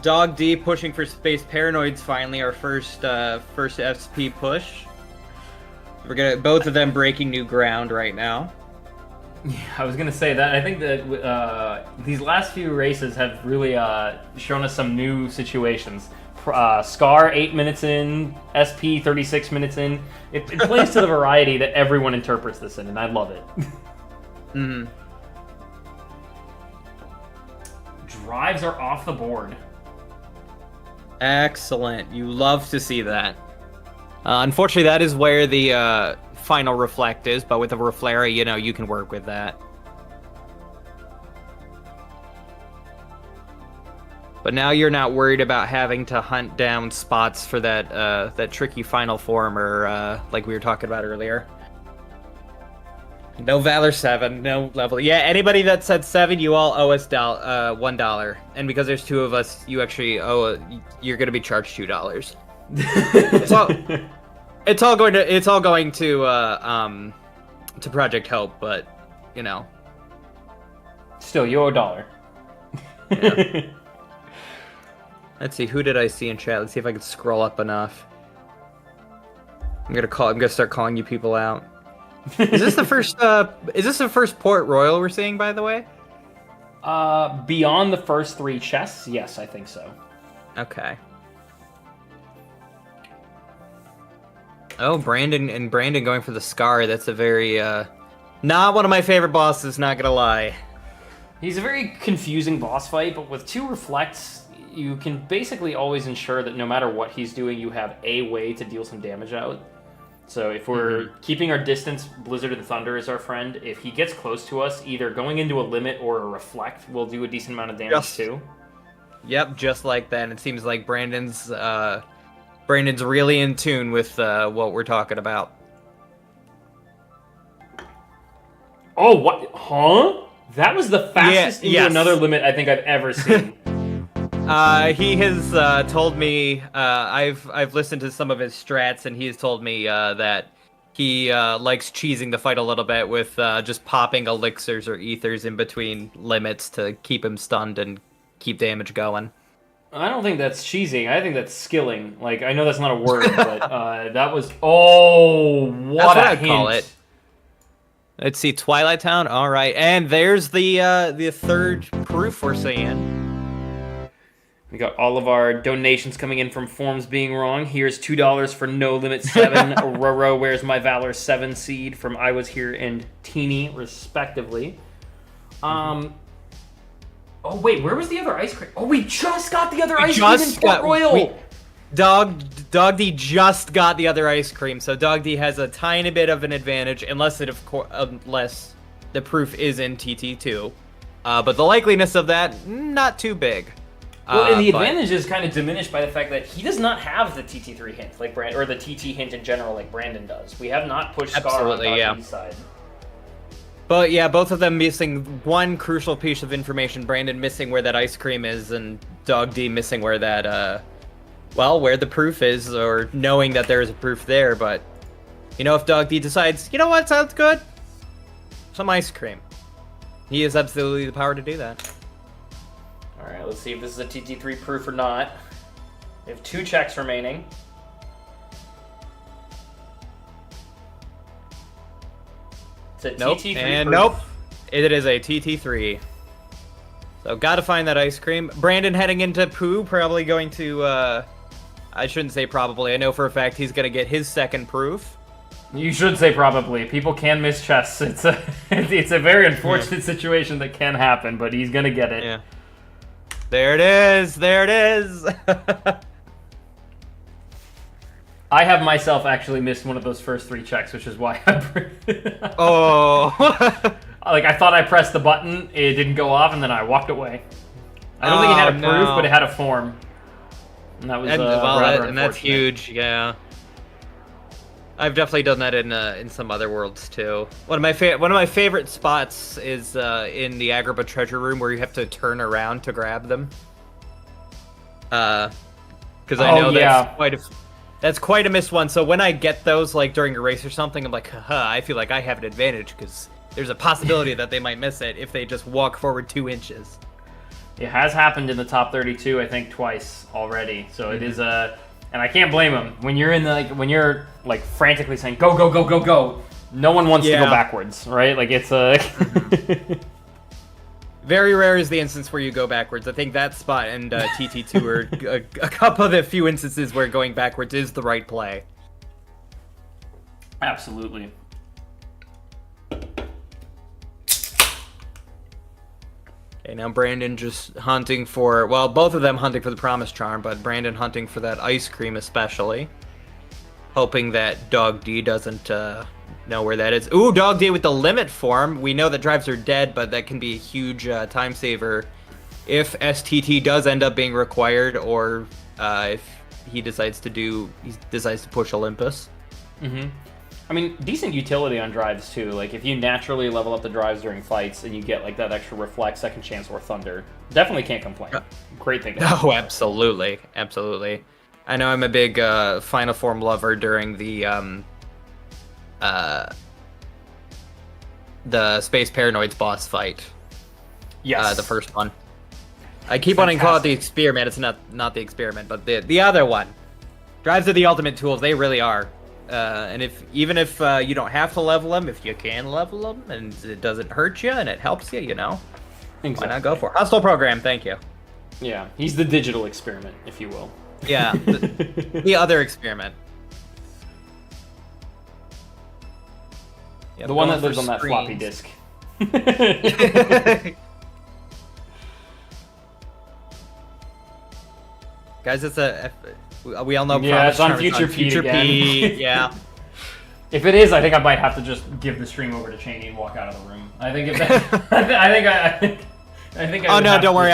Dogd pushing for Space Paranoids finally, our first SP push. We're both of them breaking new ground right now. Yeah, I was gonna say that. I think that these last few races have really shown us some new situations. Scar 8 minutes in, SP 36 minutes in. It plays to the variety that everyone interprets this in, and I love it. Drives are off the board. Excellent. You love to see that. Unfortunately, that is where the final reflect is, but with a Reflera, you can work with that. But now you're not worried about having to hunt down spots for that tricky final form, or like we were talking about earlier. No Valor 7, no level. Yeah, anybody that said 7, you all owe us $1, and because there's 2 of us, you actually you're going to be charged $2. It's all going to Project Hope, but still, you owe $1. Yeah. Let's see, who did I see in chat? Let's see if I can scroll up enough. I'm gonna start calling you people out. Is this the first Port Royal we're seeing, by the way? Beyond the first 3 chests, yes, I think so. Okay. Oh, Brandon going for the Scar. That's a very not one of my favorite bosses, not gonna lie. He's a very confusing boss fight, but with 2 reflects, you can basically always ensure that no matter what he's doing, you have a way to deal some damage out. So if we're keeping our distance, Blizzard and Thunder is our friend. If he gets close to us, either going into a limit or a reflect will do a decent amount of damage too. Yep, just like that. It seems like Brandon's really in tune with what we're talking about. Oh, what? Huh? That was the fastest into another limit I think I've ever seen. He has told me, I've listened to some of his strats, and he has told me that he likes cheesing the fight a little bit with just popping elixirs or ethers in between limits to keep him stunned and keep damage going. I don't think that's cheesing. I think that's skilling. Like, I know that's not a word, but that was... Oh, what a hint. Call it. Let's see, Twilight Town. All right, and there's the third proof we're seeing. We got all of our donations coming in from forms being wrong. Here's $2 for No Limit 7. Roro, where's my Valor 7 seed from I Was Here and Teeny, respectively. Oh, wait, where was the other ice cream? Oh, we just got the other ice cream in Port Royal! Dogd just got the other ice cream, so Dogd has a tiny bit of an advantage, unless the proof is in TT2. But the likeliness of that, not too big. Well, and the advantage is kind of diminished by the fact that he does not have the TT3 hint, like or the TT hint in general, like Brandon does. We have not pushed Scar on Dogd's side. But yeah, both of them missing one crucial piece of information. Brandon missing where that ice cream is, and Dogd missing where that, where the proof is, or knowing that there is a proof there. But, if Dogd decides, you know what, sounds good, some ice cream. He has absolutely the power to do that. All right, let's see if this is a TT3 proof or not. We have 2 checks remaining. It's a TT3 and proof. nope. It is a TT3. So gotta find that ice cream. Brandon heading into Pooh, probably going to, I shouldn't say probably. I know for a fact he's gonna get his second proof. You should say probably. People can miss chests. It's a very unfortunate situation that can happen, but he's gonna get it. Yeah. There it is. There it is. I have myself actually missed one of those first 3 checks, which is why I... Oh. Like, I thought I pressed the button, it didn't go off, and then I walked away. I don't think it had a proof, but it had a form. And that was rather and that's huge, yeah. I've definitely done that in some other worlds too. One of my favorite spots is in the Agrabah treasure room where you have to turn around to grab them. Because I know that's quite a missed one. So when I get those like during a race or something, I'm like, haha, I feel like I have an advantage because there's a possibility that they might miss it if they just walk forward 2 inches. It has happened in the top 32, I think, twice already. So it is a, and I can't blame them. When you're in the when you're frantically saying go go go go go, no one wants to go backwards, right? Like it's a. Very rare is the instance where you go backwards. I think that spot and TT2 are a couple of the few instances where going backwards is the right play. Absolutely. Okay, now Brandon just hunting for, well, both of them hunting for the Promise Charm, but Brandon hunting for that ice cream especially. Hoping that Dog D doesn't know where that is. Ooh, Dog D with the limit form. We know that drives are dead, but that can be a huge time saver if STT does end up being required, or if he decides to push Olympus. Mm-hmm. I mean, decent utility on drives too. Like if you naturally level up the drives during fights and you get like that extra reflect, second chance, or thunder, definitely can't complain. Great thing. Oh, absolutely, absolutely. I know I'm a big Final Form lover during the Space Paranoids boss fight. Yes. The first one. I keep wanting to call it the experiment. It's not the experiment, but the other one. Drives are the ultimate tools. They really are. And even if you don't have to level them, if you can level them and it doesn't hurt you and it helps you, you know, exactly. Why not go for it? Hostile program, thank you. Yeah, he's the digital experiment, if you will. Yeah, the other experiment. Yep, the one that lives on that floppy disk. Guys, we all know. Yeah, it's on Future P. Yeah. If it is, I think I might have to just give the stream over to Cheney and walk out of the room. I think if that, I think. Oh no! Don't worry.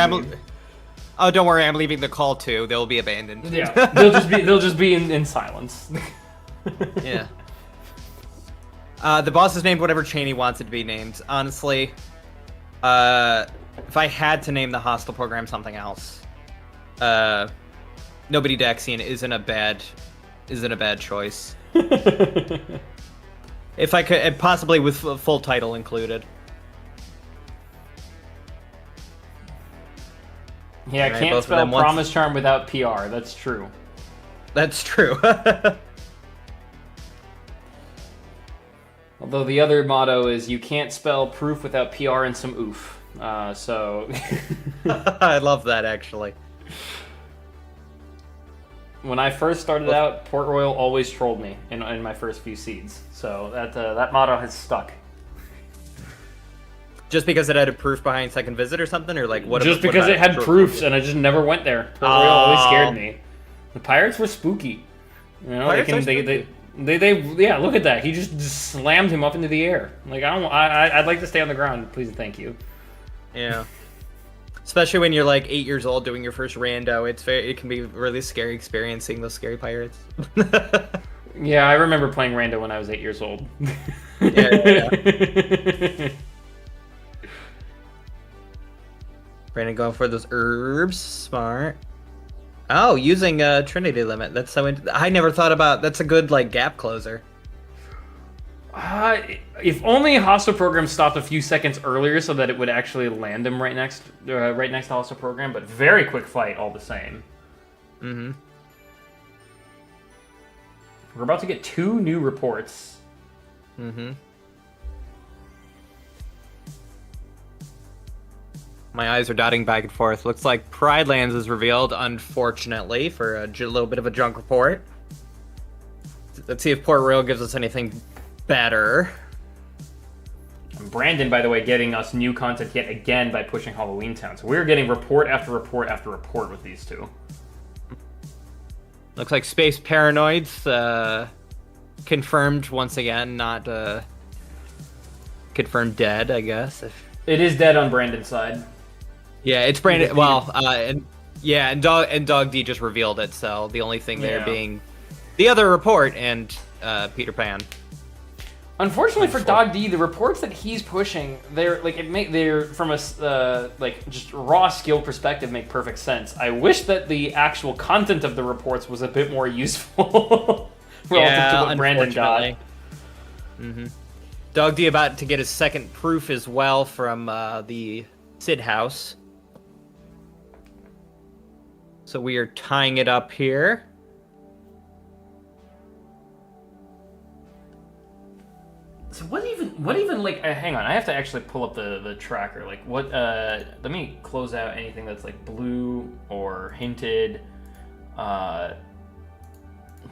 Don't worry. I'm leaving the call too. They'll be abandoned. Yeah, they'll just be in silence. Yeah. The boss is named whatever Cheney wants it to be named. Honestly, if I had to name the hostile program something else, Nobody Daxian isn't a bad choice. If I could, and possibly with full title included. Yeah, I can't spell Promise Charm without PR. That's true. That's true. Although the other motto is you can't spell proof without PR and some oof. So. I love that actually. When I first started out, Port Royal always trolled me in my first few seeds. So that motto has stuck. Just because it had a proof behind second visit or something, or like what? Just because it had proofs, and I just never went there. Port Royal always scared me. The pirates were spooky. You know, yeah. Look at that. He just slammed him up into the air. Like I'd like to stay on the ground, please and thank you. Yeah. Especially when you're like 8 years old doing your first rando, it can be really scary experiencing those scary pirates. Yeah, I remember playing rando when I was 8 years old. Yeah. Brandon going for those herbs, smart. Oh, using Trinity limit. That's so. I never thought about. That's a good like gap closer. If only hostile program stopped a few seconds earlier, so that it would actually land him right next to hostile program. But very quick fight, all the same. Mm-hmm. We're about to get 2 new reports. Mm-hmm. My eyes are dotting back and forth. Looks like Pride Lands is revealed, unfortunately, for a little bit of a junk report. Let's see if Port Royal gives us anything better. And Brandon, by the way, getting us new content yet again by pushing Halloween Town. So we're getting report after report after report with these 2. Looks like Space Paranoids confirmed once again, not confirmed dead, I guess. It is dead on Brandon's side. Yeah, it's Brandon. Well, and Dogd just revealed it. So the only thing there being the other report and Peter Pan. Unfortunately for Dogd, the reports that he's pushing, they're from a just raw skill perspective make perfect sense. I wish that the actual content of the reports was a bit more useful relative to what Brandon got. Mm-hmm. Dogd about to get his second proof as well from the Sid House. So we are tying it up here. So what even like hang on, I have to actually pull up the tracker. Like what let me close out anything that's like blue or hinted for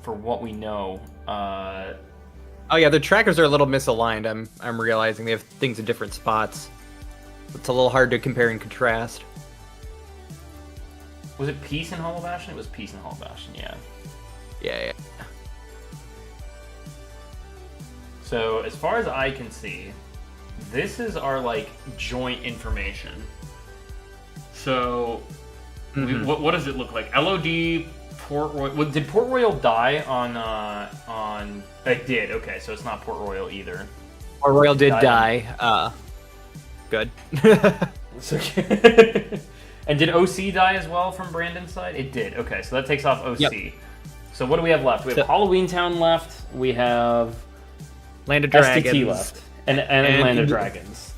what we know. Oh yeah, the trackers are a little misaligned. I'm realizing they have things in different spots. It's a little hard to compare and contrast. Was it Peace in Hollow Bastion? It was Peace in Hollow Bastion, yeah. Yeah. So, as far as I can see, this is our, like, joint information. So, what does it look like? LOD, Port Royal... Did Port Royal die on... It did, okay, so it's not Port Royal either. Port Royal did die. Good. And did OC die as well from Brandon's side? It did, okay, so that takes off OC. Yep. So what do we have left? We have Halloween Town left, we have... Land of Dragons. STT left. And Land of Dragons.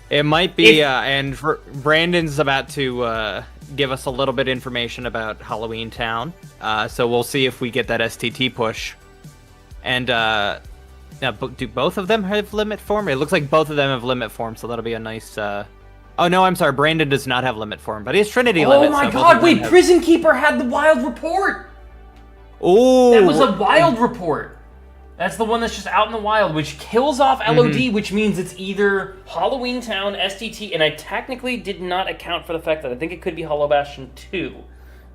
It might be, and Brandon's about to give us a little bit of information about Halloween Town. So we'll see if we get that STT push. And do both of them have limit form? It looks like both of them have limit form, so that'll be a nice... Oh no, I'm sorry, Brandon does not have limit form, but he has Trinity limit. Oh my god, wait, Prison Keeper had the wild report! Ooh! That was a wild report! That's the one that's just out in the wild, which kills off LOD, which means it's either Halloween Town, STT, and I technically did not account for the fact that I think it could be Hollow Bastion 2.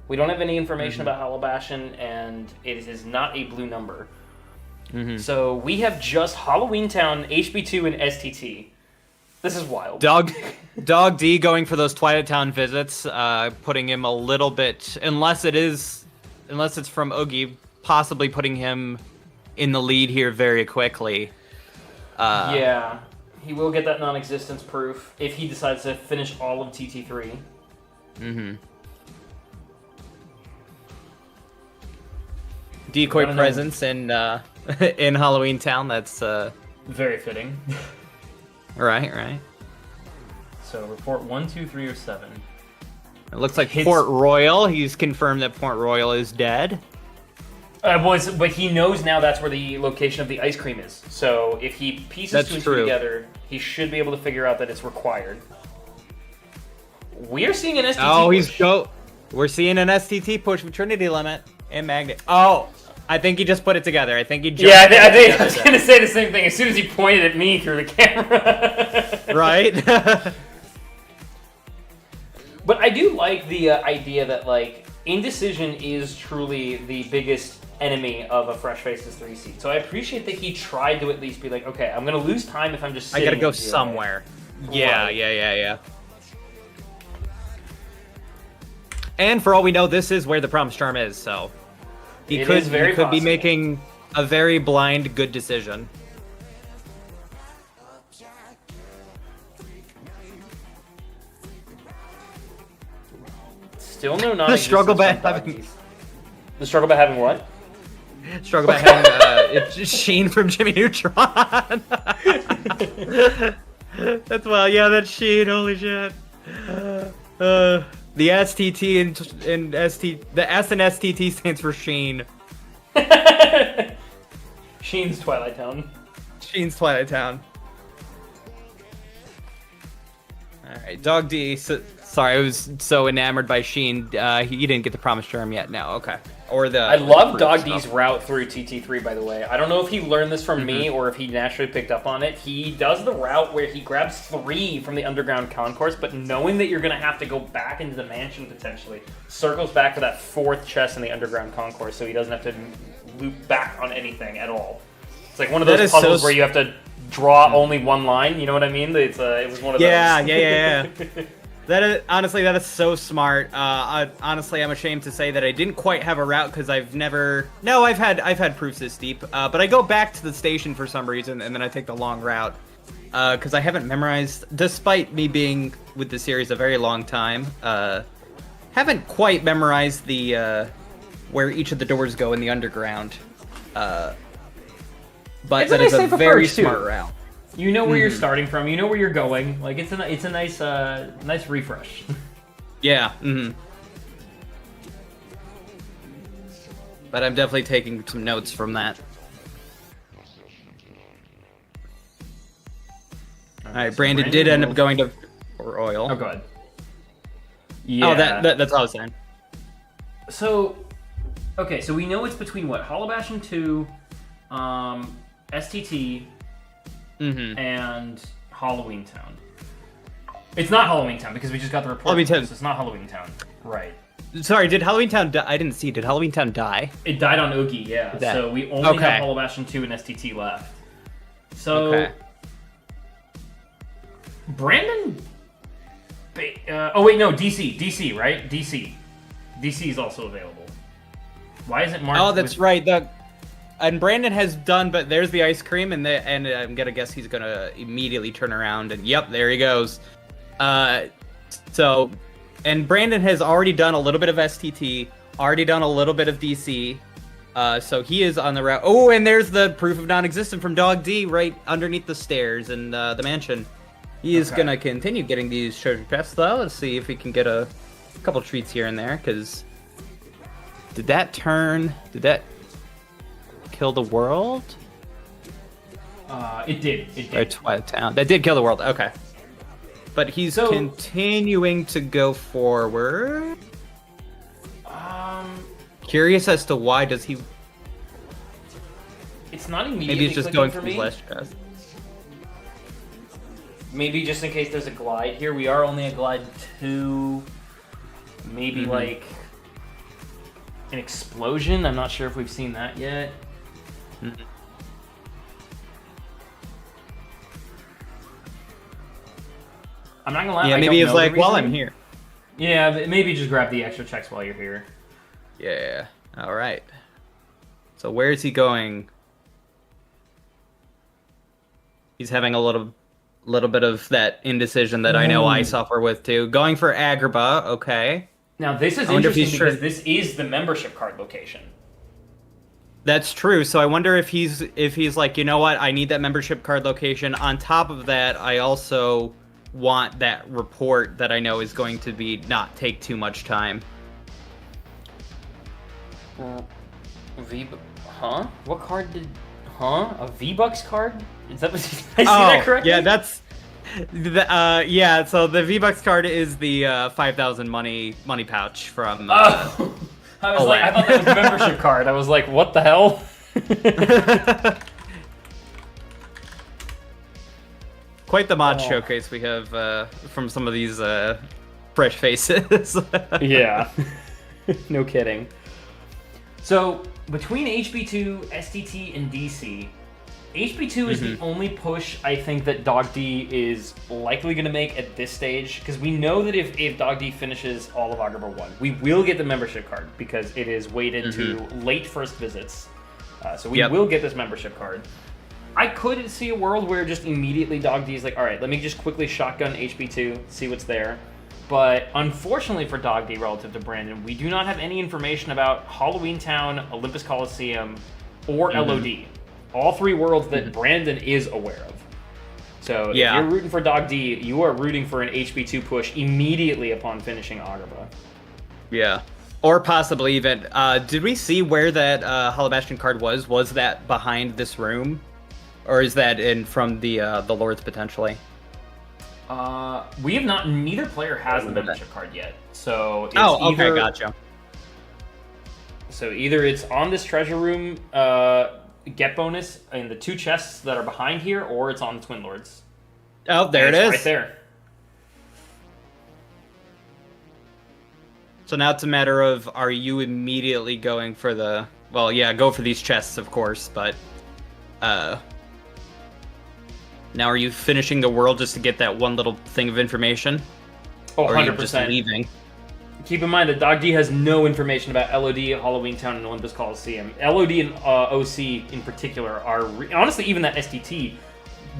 We don't have any information about Hollow Bastion, and it is not a blue number. So we have just Halloween Town, HB2, and STT. This is wild. Dogd going for those Twilight Town visits, putting him a little bit, unless it's from Oogie, possibly putting him in the lead here very quickly. Yeah, he will get that non-existence proof if he decides to finish all of TT3. Decoy presence in in Halloween Town. That's very fitting. Right. So report 1, 2, 3, or 7. It looks like Port Royal. He's confirmed that Port Royal is dead. But he knows now that's where the location of the ice cream is. So if he pieces two and two together, he should be able to figure out that it's required. We are seeing an STT push. We're seeing an STT push with Trinity Limit and Magnet. Oh, I think he just put it together. I think he just I think I was going to say the same thing as soon as he pointed at me through the camera. Right? But I do like the idea that, like, indecision is truly the biggest enemy of a Fresh Faces 3 seed. So I appreciate that he tried to at least be like, okay, I'm going to lose time if I'm just sitting. I got to go somewhere. Yeah. And for all we know, this is where the Promise Charm is, so he could be making a very blind good decision. Still no non-existence. The struggle about having what? struggle about having it's just Sheen from Jimmy Neutron. That's that's Sheen. Holy shit. The STT and ST, the S and STT stands for Sheen. Sheen's Twilight Town. Sheen's Twilight Town. Alright, Dog D. Sorry, I was so enamored by Sheen. He didn't get the Promised Germ yet. No, okay. Or the. I love Dog D's route through TT3, by the way. I don't know if he learned this from me or if he naturally picked up on it. He does the route where he grabs 3 from the underground concourse, but knowing that you're going to have to go back into the mansion potentially, circles back to that 4th chest in the underground concourse, so he doesn't have to loop back on anything at all. It's like one of those puzzles where you have to draw only one line. You know what I mean? It was one of those. Yeah. Honestly, that is so smart. Honestly, I'm ashamed to say that I didn't quite have a route because I've had proofs this deep, but I go back to the station for some reason and then I take the long route because I haven't memorized, despite me being with the series a very long time. Haven't quite memorized the where each of the doors go in the underground. But that is a very smart route. You know where you're starting from. You know where you're going. Like it's a nice nice refresh. Yeah. But I'm definitely taking some notes from that. All right, Brandon did end up going to for oil. Oh, go ahead. Yeah. Oh, that's all I was saying. So, okay, so we know it's between what? Hollow Bastion 2, STT. And Halloween Town. It's not Halloween Town because we just got the report. Halloween Town. So it's not Halloween Town. Right. Sorry, did Halloween Town die? I didn't see. Did Halloween Town die? It died on Oogie, yeah. So we only have Hollow Bastion 2 and STT left. So... Brandon... oh, wait, no, DC, right? DC is also available. Why is it marked? Oh, that's right. And Brandon has done, but there's the ice cream, and I'm gonna guess he's gonna immediately turn around, and yep, there he goes. And Brandon has already done a little bit of STT, already done a little bit of DC, so he is on the route. Oh, and there's the proof of non-existent from Dog D right underneath the stairs in the mansion. He is gonna continue getting these treasure chests, though. Let's see if we can get a couple treats here and there, because did that kill the world? It did. Or Twilight Town. That did kill the world. Okay. But he's continuing to go forward. Curious as to why does he... It's not immediately maybe he's just going for his last chest. Maybe just in case there's a glide here. We are only at glide 2. Maybe like an explosion. I'm not sure if we've seen that yet. I'm not gonna lie. Yeah, maybe it's like, while I'm here. Yeah, maybe just grab the extra checks while you're here. Yeah. All right. So where is he going? He's having a little bit of that indecision that I know I suffer with too. Going for Agrabah. Okay. Now this is interesting because this is the membership card location. That's true. So I wonder if he's like, you know what, I need that membership card location. On top of that, I also want that report that I know is going to be not take too much time. What card did? A V-Bucks card? Is that what did I see that correctly? Yeah, that's yeah. So the V-Bucks card is the 5,000 money pouch from. I was I thought that was a membership card. I was like, what the hell? Quite the mod showcase we have from some of these fresh faces. Yeah. No kidding. So, between HB2, STT, and DC, HB2 is the only push I think that Dog D is likely going to make at this stage, because we know that if Dog D finishes all of Agrabah 1, we will get the membership card, because it is weighted to late first visits. So we will get this membership card. I could see a world where just immediately Dog D is like, alright, let me just quickly shotgun HB2, see what's there. But unfortunately for Dog D relative to Brandon, we do not have any information about Halloween Town, Olympus Coliseum, or LOD. All 3 worlds that Brandon is aware of. So if you're rooting for Dogd, you are rooting for an HB2 push immediately upon finishing Agrabah. Yeah. Or possibly even, did we see where that Hollow Bastion card was? Was that behind this room? Or is that in from the Lords potentially? We have not, neither player has the membership card yet. So it's okay, gotcha. So either it's on this treasure room get bonus in the 2 chests that are behind here, or it's on the Twin Lords. Oh, there it is. Right there. So now it's a matter of, are you immediately going for the... Well, yeah, go for these chests, of course, but... Now are you finishing the world just to get that one little thing of information? Oh, 100%. Or are you just leaving? Keep in mind that Dogd has no information about LOD, Halloween Town, and Olympus Coliseum. LOD and OC in particular are, honestly, even that STT,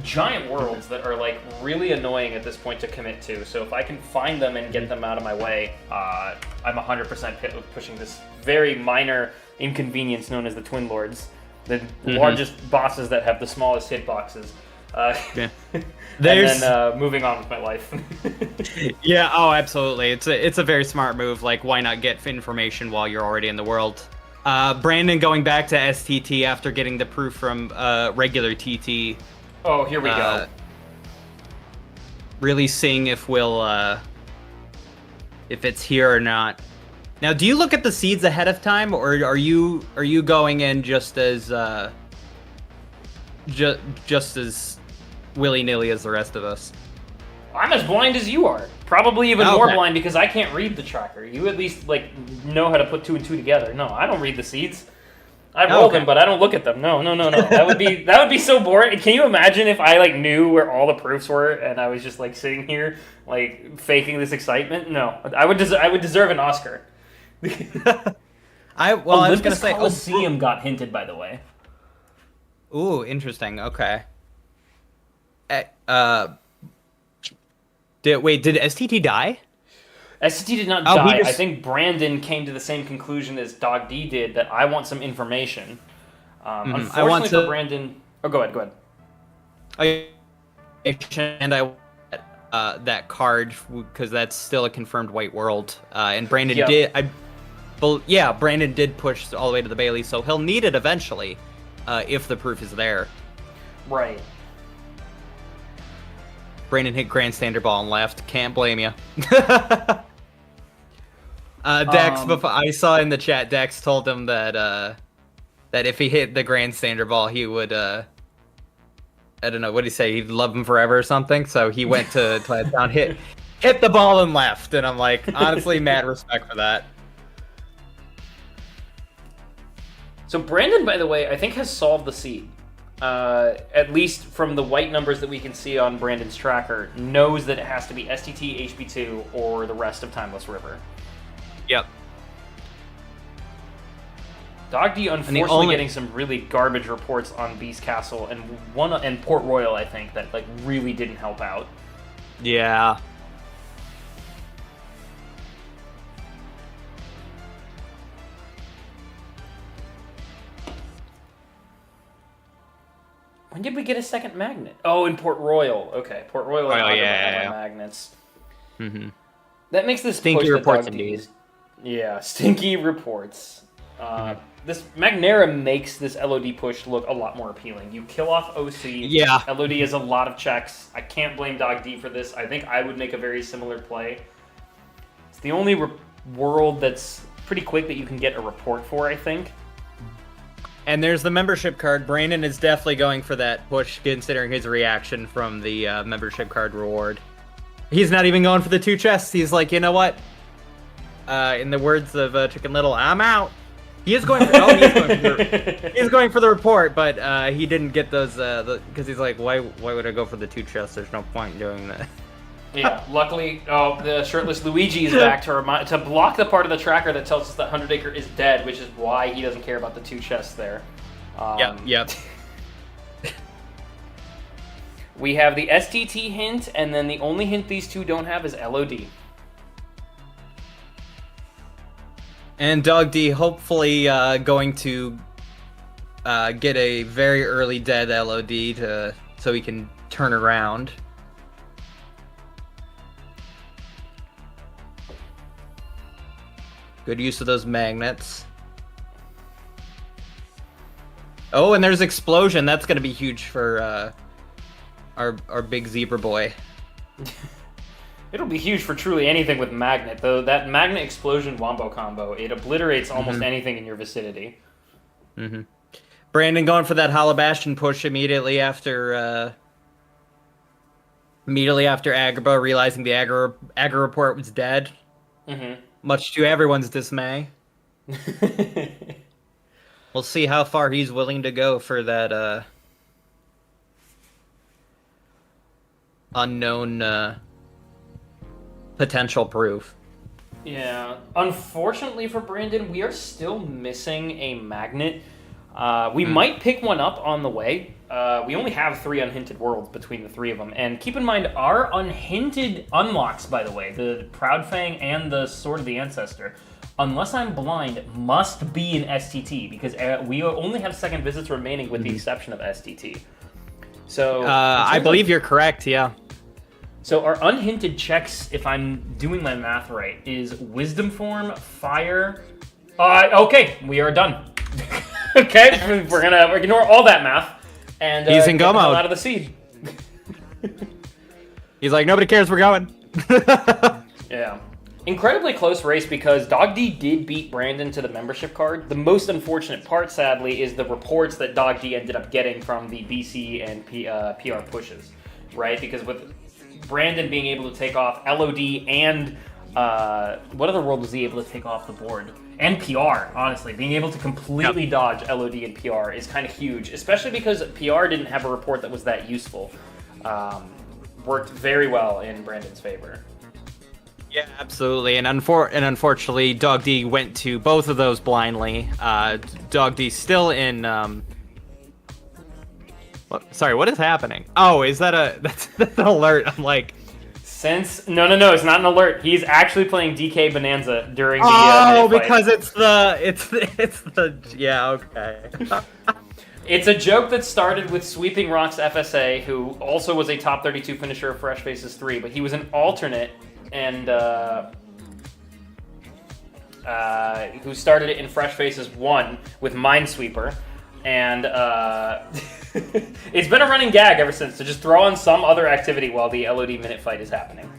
giant worlds that are like really annoying at this point to commit to. So if I can find them and get them out of my way, I'm 100% pushing this very minor inconvenience known as the Twin Lords, the largest bosses that have the smallest hitboxes. Yeah. And then moving on with my life. Yeah, oh, absolutely. It's a very smart move. Like, why not get information while you're already in the world? Brandon going back to STT after getting the proof from regular TT. Oh, here we go. Really seeing if we'll if it's here or not. Now, do you look at the seeds ahead of time, or are you going in just as just as willy-nilly as the rest of us? I'm as blind as you are. Probably even more blind because I can't read the tracker. You at least like know how to put 2 and 2 together. No, I don't read the seeds. I roll them, but I don't look at them. No. That would be so boring. Can you imagine if I like knew where all the proofs were and I was just like sitting here like faking this excitement? No, I would deserve an Oscar. I was gonna say Coliseum got hinted, by the way. Ooh, interesting. Okay. Did STT die? STT did not die. I think Brandon came to the same conclusion as Dogd did, that I want some information. Unfortunately for Brandon... Oh, go ahead. And I want that card, because that's still a confirmed white world. And Brandon did... Brandon did push all the way to the Bailey, so he'll need it eventually, if the proof is there. Right. Brandon hit Grandstander ball and left. Can't blame you. Dex, before I saw in the chat, Dex told him that that if he hit the Grandstander ball, he would I don't know, what did he say? He'd love him forever or something. So he went to Town, hit the ball and left. And I'm like, honestly, mad respect for that. So Brandon, by the way, I think has solved the seed. At least from the white numbers that we can see on Brandon's tracker, knows that it has to be STT, HB2, or the rest of Timeless River. Yep. Dogd unfortunately getting some really garbage reports on Beast Castle and Port Royal, I think, that like really didn't help out. Yeah. When did we get a second magnet? Oh, in Port Royal. Okay, Port Royal and have magnets. Mm-hmm. That makes this stinky reports indeed. Yeah, stinky reports. This Magnera makes this LOD push look a lot more appealing. You kill off OC. Yeah. LOD has a lot of checks. I can't blame Dogd for this. I think I would make a very similar play. It's the only world that's pretty quick that you can get a report for, I think. And there's the membership card. Brandon is definitely going for that push, considering his reaction from the membership card reward. He's not even going for the 2 chests. He's like, you know what? In the words of Chicken Little, I'm out. He is going for, he's going for the report, but he didn't get those, because he's like, why would I go for the 2 chests? There's no point in doing that. Yeah, luckily, the shirtless Luigi is back to block the part of the tracker that tells us that 100 Acre is dead, which is why he doesn't care about the 2 chests there. Yep. We have the STT hint, and then the only hint these two don't have is LOD. And Dogd hopefully going to get a very early dead LOD so he can turn around. Good use of those magnets. Oh, and there's explosion. That's gonna be huge for our big zebra boy. It'll be huge for truly anything with magnet, though. That magnet explosion wombo combo, it obliterates almost anything in your vicinity. Brandon going for that Hollow Bastion push immediately after Agrabah, realizing the Agra report was dead. Much to everyone's dismay. We'll see how far he's willing to go for that unknown potential proof. Yeah, unfortunately for Brandon, we are still missing a magnet. We might pick one up on the way. We only have 3 unhinted worlds between the 3 of them. And keep in mind, our unhinted unlocks, by the way, the Proudfang and the Sword of the Ancestor, unless I'm blind, must be an STT, because we only have second visits remaining with the exception of STT. So I believe you're correct, yeah. So our unhinted checks, if I'm doing my math right, is Wisdom Form, Fire... okay, we are done. Okay, we're gonna ignore all that math and he's in go mode out of the seed. He's like, nobody cares, we're going. Yeah. Incredibly close race because Dogd did beat Brandon to the membership card. The most unfortunate part, sadly, is the reports that Dogd ended up getting from the BC and PR pushes, right? Because with Brandon being able to take off LOD and what other world was he able to take off the board? And PR, honestly. Being able to completely dodge LOD and PR is kind of huge, especially because PR didn't have a report that was that useful. Worked very well in Brandon's favor. Yeah, absolutely. And unfortunately, Dogd went to both of those blindly. Dogd still in... Sorry, what is happening? Oh, is that that's an alert? I'm like... No, it's not an alert. He's actually playing DK Bonanza during the because it's the yeah, okay. It's a joke that started with Sweeping Rocks FSA, who also was a top 32 finisher of Fresh Faces 3, but he was an alternate and who started it in Fresh Faces 1 with Minesweeper. And it's been a running gag ever since to just throw on some other activity while the LOD minute fight is happening.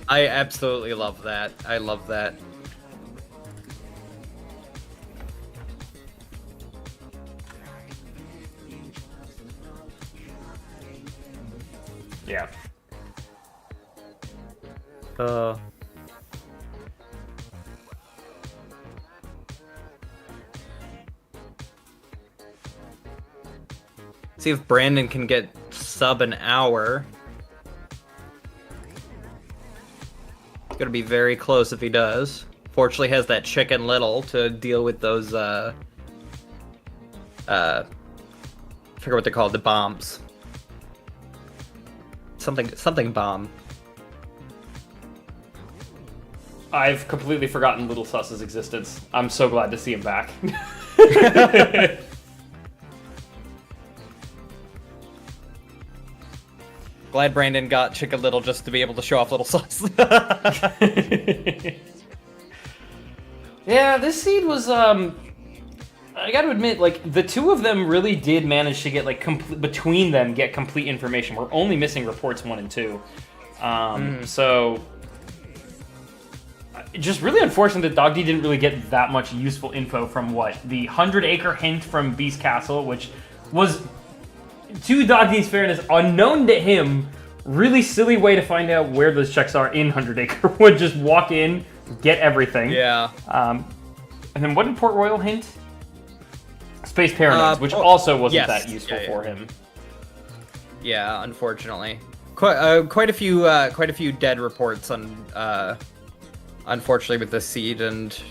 I absolutely love that. I love that. Yeah. See if Brandon can get sub an hour. It's gonna be very close if he does. Fortunately, has that Chicken Little to deal with those. I forget what they're called. The bombs. Something bomb. I've completely forgotten Little Suss's existence. I'm so glad to see him back. Glad Brandon got Chicken Little just to be able to show off Little Sus. Yeah, this seed was, I gotta admit, like, the 2 of them really did manage to get, like, between them, get complete information. We're only missing reports 1 and 2. So, just really unfortunate that Dogd didn't really get that much useful info from the 100-acre hint from Beast Castle, which was, to Dogd's fairness, unknown to him, really silly way to find out where those checks are in 100-acre would just walk in, get everything. Yeah. And then what did Port Royal hint? Space Paranoids, which also wasn't that useful for him. Yeah, unfortunately. Quite a few dead reports on unfortunately with the seed, and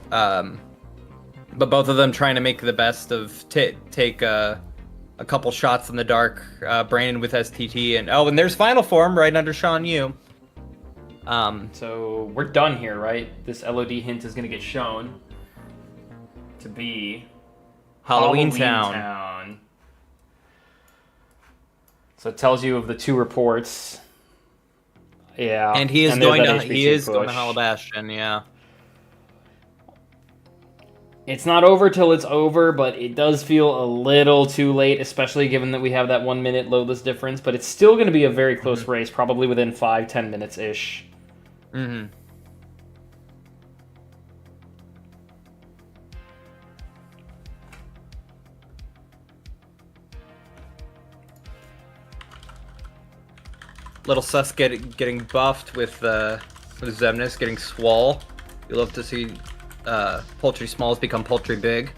but both of them trying to make the best of take a couple shots in the dark. Brandon with STT, and there's Final Form right under Sean Yu. So we're done here, right? This LOD hint is going to get shown to be Halloween Town. So it tells you of the 2 reports. Yeah. And he is going to Hollow Bastion, yeah. It's not over till it's over, but it does feel a little too late, especially given that we have that 1 minute loadless difference. But it's still going to be a very close race, probably within 5-10 minutes-ish. Mm-hmm. Little Sus getting buffed with Zemnis getting swole. You love to see poultry smalls become poultry big.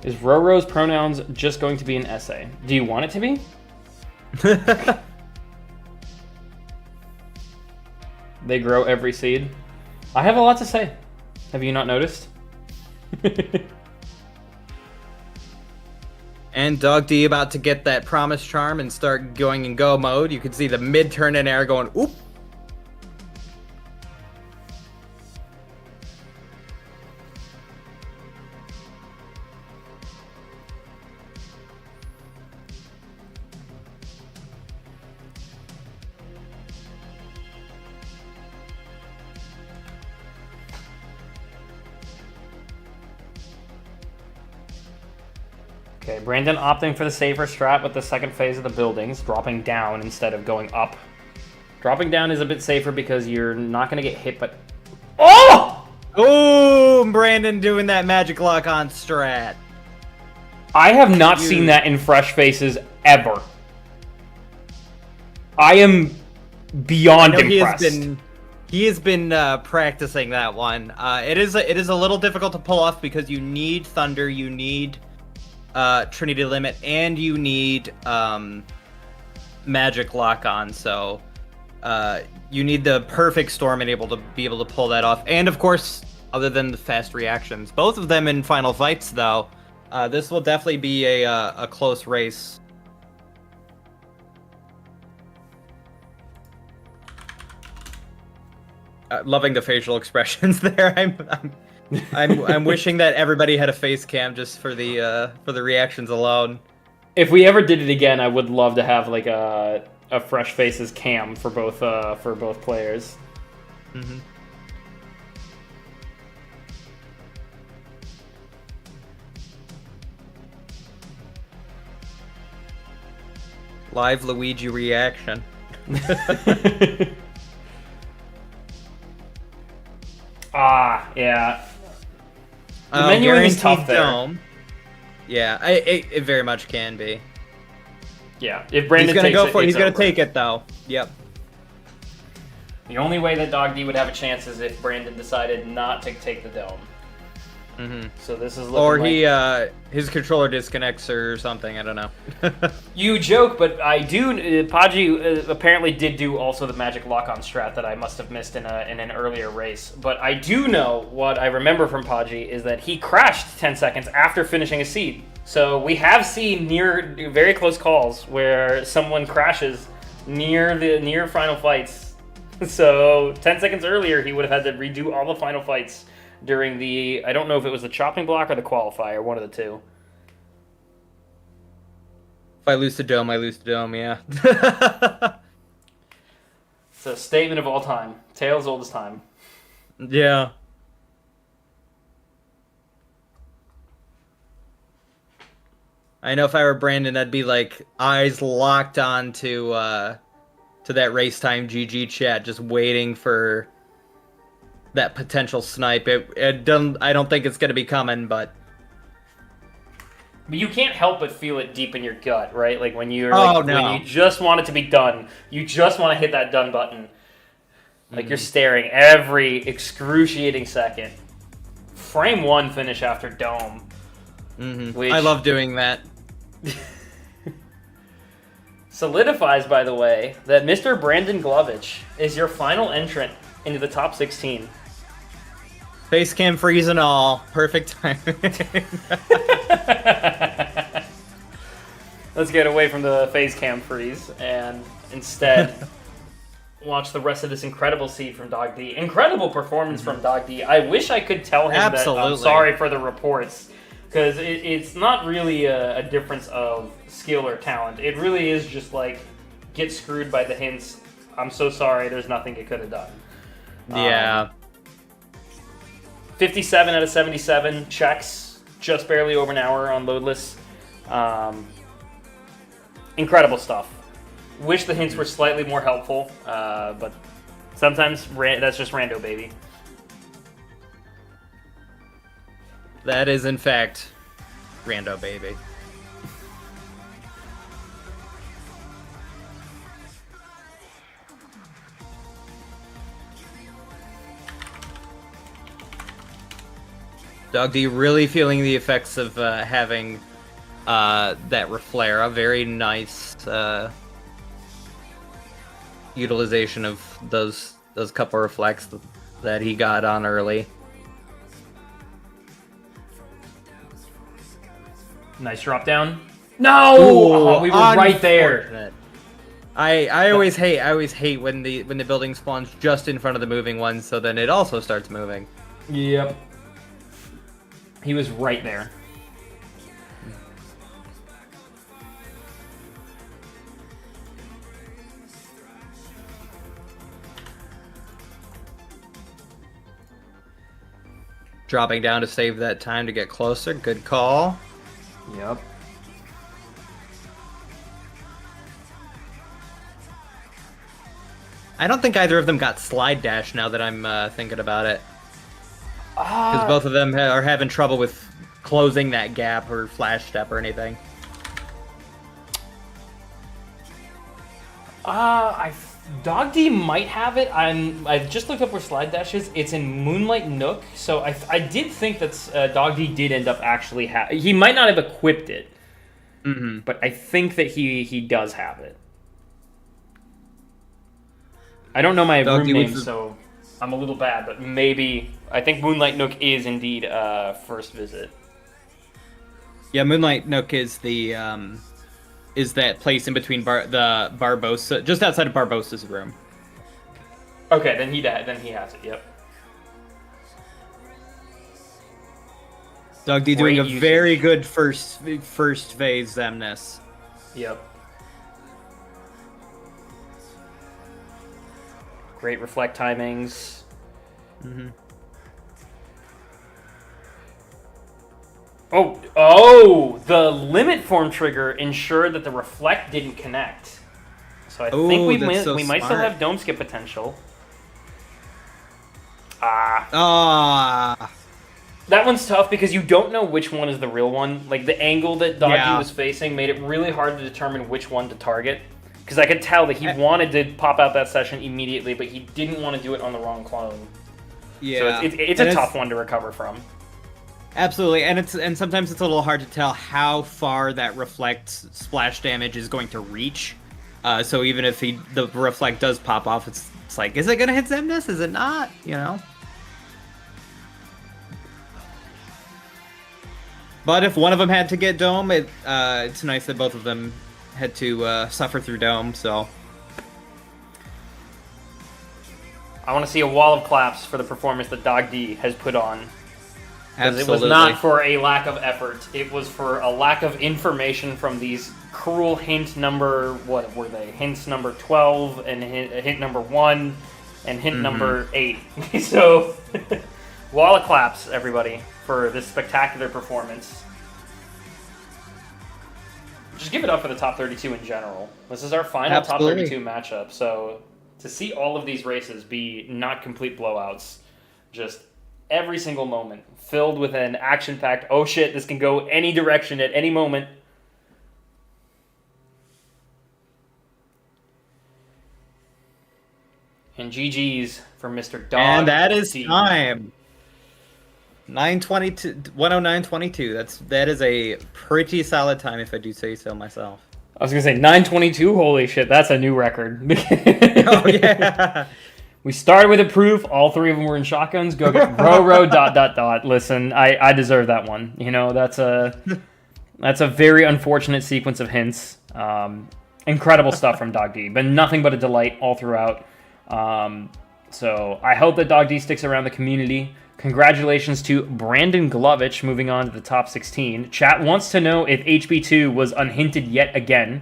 Is Roro's pronouns just going to be an essay? Do you want it to be? They grow every seed. I have a lot to say. Have you not noticed? And Dogd about to get that promise charm and start going in go mode. You can see the mid-turn in air going, oop. Okay, Brandon opting for the safer strat with the second phase of the buildings, dropping down instead of going up. Dropping down is a bit safer because you're not going to get hit, but... Oh! Oh, Brandon doing that magic lock on strat. I have not seen that in Fresh Faces ever. I am beyond impressed. He has been practicing that one. It is a little difficult to pull off because you need Thunder, you need... Trinity Limit, and you need Magic Lock on, so you need the perfect storm and be able to pull that off. And of course, other than the fast reactions, both of them in final fights, though, this will definitely be a close race. Loving the facial expressions there. I'm wishing that everybody had a face cam just for the reactions alone. If we ever did it again, I would love to have like a Fresh Faces cam for both players. Mm-hmm. Live Luigi reaction. Yeah. The menuing is tough there. Dome. Yeah, it very much can be. Yeah, if Brandon takes it, he's gonna take it though. Yep. The only way that Dogd would have a chance is if Brandon decided not to take the dome. Mm-hmm. So this is looking or like... his controller disconnects or something. I don't know. You joke, but I do. Podgy apparently did do also the magic lock-on strat that I must have missed in an earlier race. But I do know what I remember from Podgy is that he crashed 10 seconds after finishing a seed. So we have seen very close calls where someone crashes near final fights. So 10 seconds earlier, he would have had to redo all the final fights during the, I don't know if it was the chopping block or the qualifier, one of the two. If I lose the dome, I lose the dome, yeah. It's a statement of all time. Tale as old as time. Yeah. I know if I were Brandon, I'd be like eyes locked on to that race time GG chat, just waiting for that potential snipe. I don't think it's gonna be coming, but you can't help but feel it deep in your gut, right? Like when you're when you just want it to be done, you just want to hit that done button. Like you're staring every excruciating second. Frame 1 finish after dome. Mm-hmm. I love doing that. Solidifies, by the way, that Mr. BrandonGlovich is your final entrant into the top 16. Facecam freeze and all. Perfect timing. Let's get away from the phase cam freeze and instead watch the rest of this incredible seed from Dogd. Incredible performance from Dogd. I wish I could tell him that I'm sorry for the reports, because it's not really a difference of skill or talent. It really is just like, get screwed by the hints. I'm so sorry, there's nothing it could have done. Yeah. 57 out of 77 checks, just barely over an hour on loadless. Incredible stuff. Wish the hints were slightly more helpful, but sometimes that's just rando, baby. That is, in fact, rando, baby. Dogd really feeling the effects of having that Reflera. Very nice utilization of those couple reflects that he got on early. Nice drop down. No, oh, we were right there. I always hate when the building spawns just in front of the moving one, so then it also starts moving. Yep. He was right there. Dropping down to save that time to get closer. Good call. Yep. I don't think either of them got slide dash now that I'm thinking about it. Because both of them are having trouble with closing that gap or flash step or anything. Dogd might have it. I've just looked up where slide dash is. It's in Moonlight Nook, so I did think that Dogd did end up actually he might not have equipped it, but I think that he does have it. I don't know my room name, so I'm a little bad, but maybe I think Moonlight Nook is indeed first visit. Yeah, Moonlight Nook is the is that place in between the Barbosa, just outside of Barbosa's room. Okay, then he has it. Yep. Dogd doing a very good first phase Zemnis. Yep. Great reflect timings. Oh, the limit form trigger ensured that the reflect didn't connect. So I think we might still have dome skip potential. That one's tough because you don't know which one is the real one. Like, the angle that Dogd was facing made it really hard to determine which one to target. Because I could tell that he wanted to pop out that session immediately, but he didn't want to do it on the wrong clone. Yeah. So it's a tough one to recover from. Absolutely, and sometimes it's a little hard to tell how far that reflect splash damage is going to reach. So even if the reflect does pop off, it's like, is it going to hit Zemnis? Is it not? You know? But if one of them had to get Dome, it's nice that both of them had to suffer through Dome, so... I want to see a wall of claps for the performance that Dogd has put on. Because it was not for a lack of effort. It was for a lack of information from these cruel hint number... What were they? Hints number 12 and hint number 1 and hint number 8. So, wall of claps, everybody, for this spectacular performance. Just give it up for the top 32 in general. This is our final top 32 matchup, so to see all of these races be not complete blowouts, just every single moment filled with an action-packed, oh shit, this can go any direction at any moment. And GG's for Mr. Dogd. And that is time. 109.22. That is a pretty solid time, if I do say so myself. I was gonna say 9:22. Holy shit, that's a new record. Oh yeah. We started with a proof. All three of them were in shotguns. Go get row. ... Listen, I deserve that one. You know, that's That's a very unfortunate sequence of hints. Incredible stuff from Dogd. Been nothing but a delight all throughout. So I hope that Dogd sticks around the community. Congratulations to BrandonGlovich moving on to the top 16. Chat wants to know if HB2 was unhinted yet again.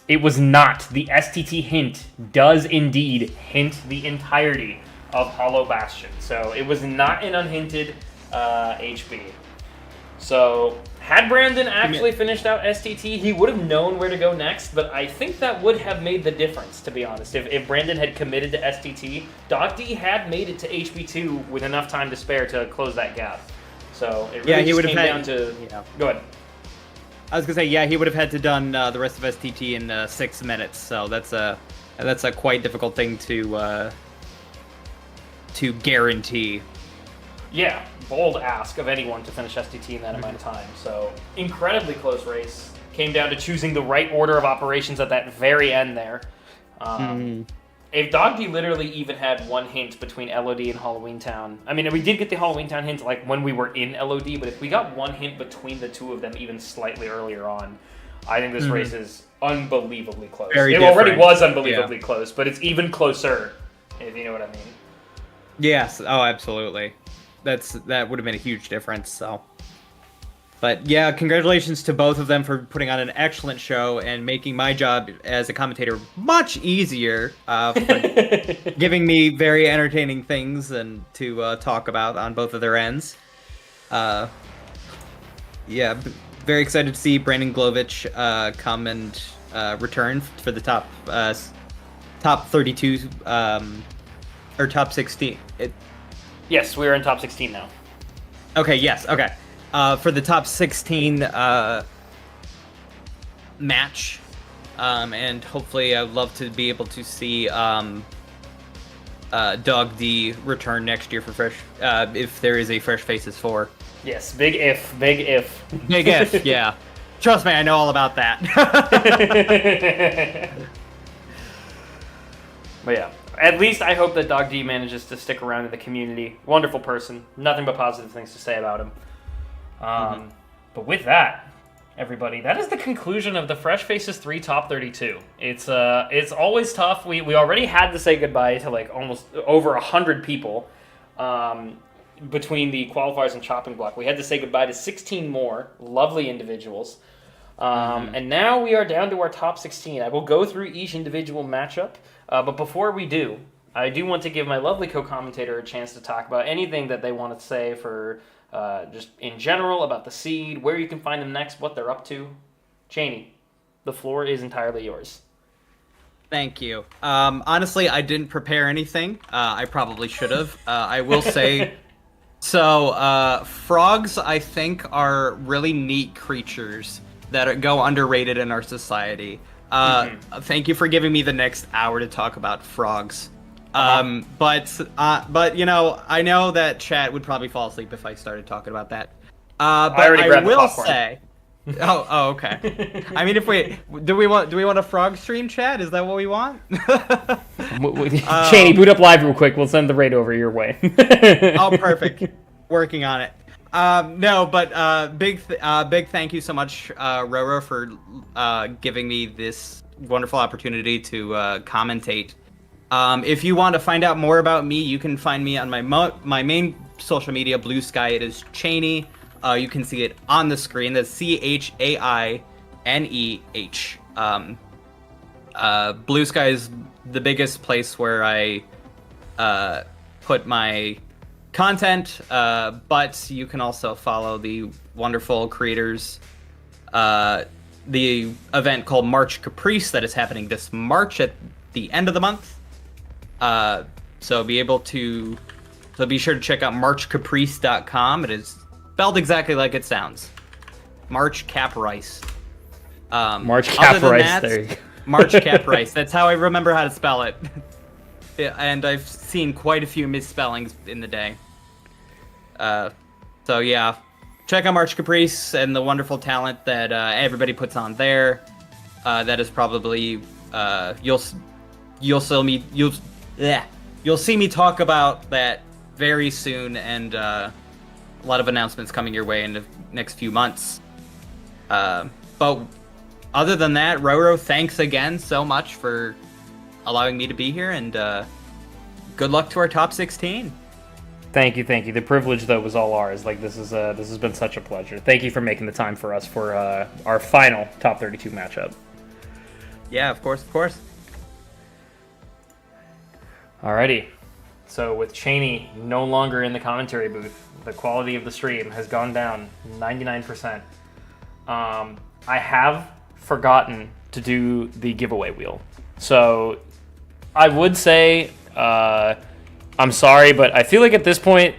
It was not. The STT hint does indeed hint the entirety of Hollow Bastion. So it was not an unhinted HB. So had Brandon actually finished out STT, he would have known where to go next, but I think that would have made the difference, to be honest. If Brandon had committed to STT, Dogd had made it to HB2 with enough time to spare to close that gap. So it really he would came have down to... Yeah. Go ahead. I was gonna say, yeah, he would have had to done the rest of STT in 6 minutes, so that's a quite difficult thing to guarantee. Yeah, bold ask of anyone to finish STT in that amount of time. So incredibly close race. Came down to choosing the right order of operations at that very end there. If Dogd literally even had one hint between LOD and Halloween Town, I mean, we did get the Halloween Town hint like when we were in LOD, but if we got one hint between the two of them even slightly earlier on, I think this race is unbelievably close. It already was unbelievably close, but it's even closer, if you know what I mean. Yes, oh, absolutely. That would have been a huge difference, so. But yeah, congratulations to both of them for putting on an excellent show and making my job as a commentator much easier, for giving me very entertaining things and to talk about on both of their ends. Yeah, very excited to see BrandonGlovich come and return for the top 32 or top 16. Yes, we're in top 16 now. Okay, yes, okay. For the top 16 match, and hopefully I'd love to be able to see Dogd return next year for fresh, if there is a Fresh Faces 4. Yes, big if, big if. Big if, yeah. Trust me, I know all about that. But yeah, at least I hope that Dogd manages to stick around in the community. Wonderful person. Nothing but positive things to say about him. But with that, everybody, that is the conclusion of the Fresh Faces 3 Top 32. It's always tough. We already had to say goodbye to like almost over 100 people between the qualifiers and chopping block. We had to say goodbye to 16 more lovely individuals. And now we are down to our top 16. I will go through each individual matchup, but before we do, I do want to give my lovely co-commentator a chance to talk about anything that they want to say for just in general about the seed, where you can find them next, what they're up to. Cheney, the floor is entirely yours. Thank you. Honestly, I didn't prepare anything. I probably should have. I will say, so frogs, I think, are really neat creatures that go underrated in our society. Thank you for giving me the next hour to talk about frogs. But you know, I know that chat would probably fall asleep if I started talking about that. But I will say, okay. I mean, if do we want a frog stream, chat? Is that what we want? Cheney, boot up live real quick. We'll send the raid over your way. Oh, perfect. Working on it. No, but big thank you so much, Roro, for giving me this wonderful opportunity to commentate. If you want to find out more about me, you can find me on my main social media, Blue Sky. It is Cheney. You can see it on the screen. That's CHAINEH. Blue Sky is the biggest place where I put my content, but you can also follow the wonderful creators. The event called March Caprice that is happening this March at the end of the month. So be sure to check out marchcaprice.com. It is spelled exactly like it sounds. March Cap Rice. March Cap Rice. There you go. March Cap Rice. That's how I remember how to spell it. And I've seen quite a few misspellings in the day. So yeah, check out March Caprice and the wonderful talent that everybody puts on there. That is probably you'll see me talk about that very soon, and a lot of announcements coming your way in the next few months. But other than that, Roro, thanks again so much for allowing me to be here, and good luck to our top 16. Thank you. The privilege, though, was all ours. Like, this has been such a pleasure. Thank you for making the time for us for our final top 32 matchup. Yeah, of course. Alrighty. So with Cheney no longer in the commentary booth, the quality of the stream has gone down 99%. I have forgotten to do the giveaway wheel. So I would say I'm sorry, but I feel like at this point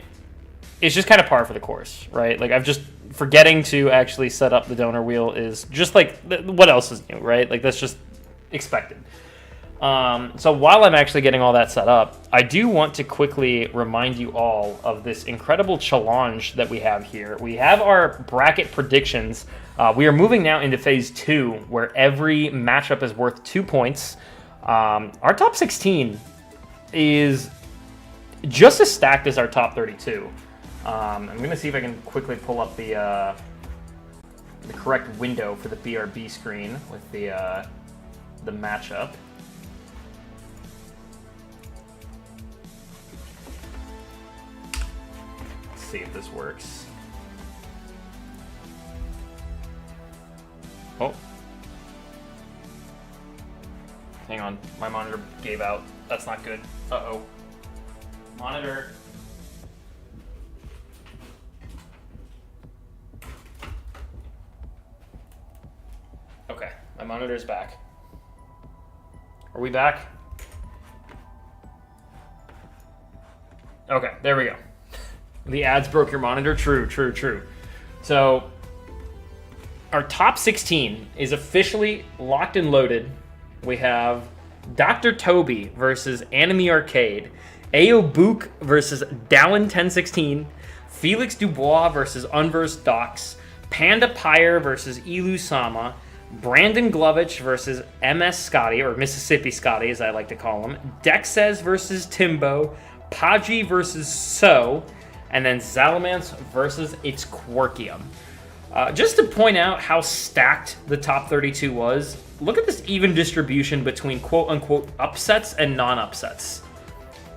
it's just kind of par for the course, right? Like, I've just forgetting to actually set up the donor wheel is just like, what else is new, right? Like, that's just expected. So while I'm actually getting all that set up, I do want to quickly remind you all of this incredible challenge that we have here. We have our bracket predictions. We are moving now into phase 2, where every matchup is worth 2 points. Our top 16 is just as stacked as our top 32. I'm going to see if I can quickly pull up the correct window for the BRB screen with the matchup. Let's see if this works. Oh. Hang on, my monitor gave out. That's not good. Uh-oh. Monitor. Okay, my monitor's back. Are we back? Okay, there we go. The ads broke your monitor? True. So, our top 16 is officially locked and loaded. We have Dr. Toby versus Anime Arcade, Aobook versus Dallin1016, Felix Dubois versus Unversed Docs, Panda Pyre versus Elu Sama, BrandonGlovich versus MS Scotty, or Mississippi Scotty as I like to call him, Dexes versus Timbo, Paji versus So, and then Zalamance versus It's Quirkium. Just to point out how stacked the top 32 was, look at this even distribution between quote-unquote upsets and non-upsets.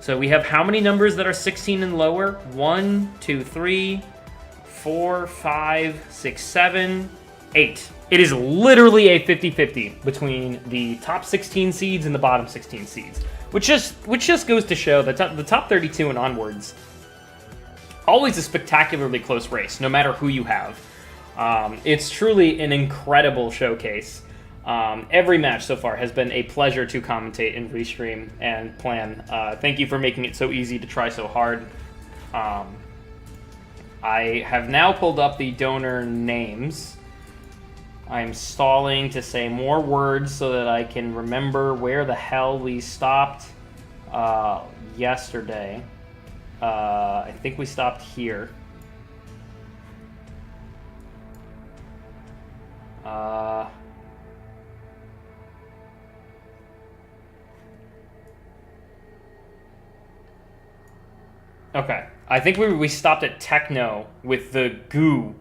So we have how many numbers that are 16 and lower? 1, 2, 3, 4, 5, 6, 7, 8. It is literally a 50-50 between the top 16 seeds and the bottom 16 seeds, which just goes to show that the top 32 and onwards, always a spectacularly close race, no matter who you have. It's truly an incredible showcase. Every match so far has been a pleasure to commentate and restream and plan. Thank you for making it so easy to try so hard. I have now pulled up the donor names. I'm stalling to say more words so that I can remember where the hell we stopped yesterday. I think we stopped here. Okay, I think we stopped at Techno with the goo,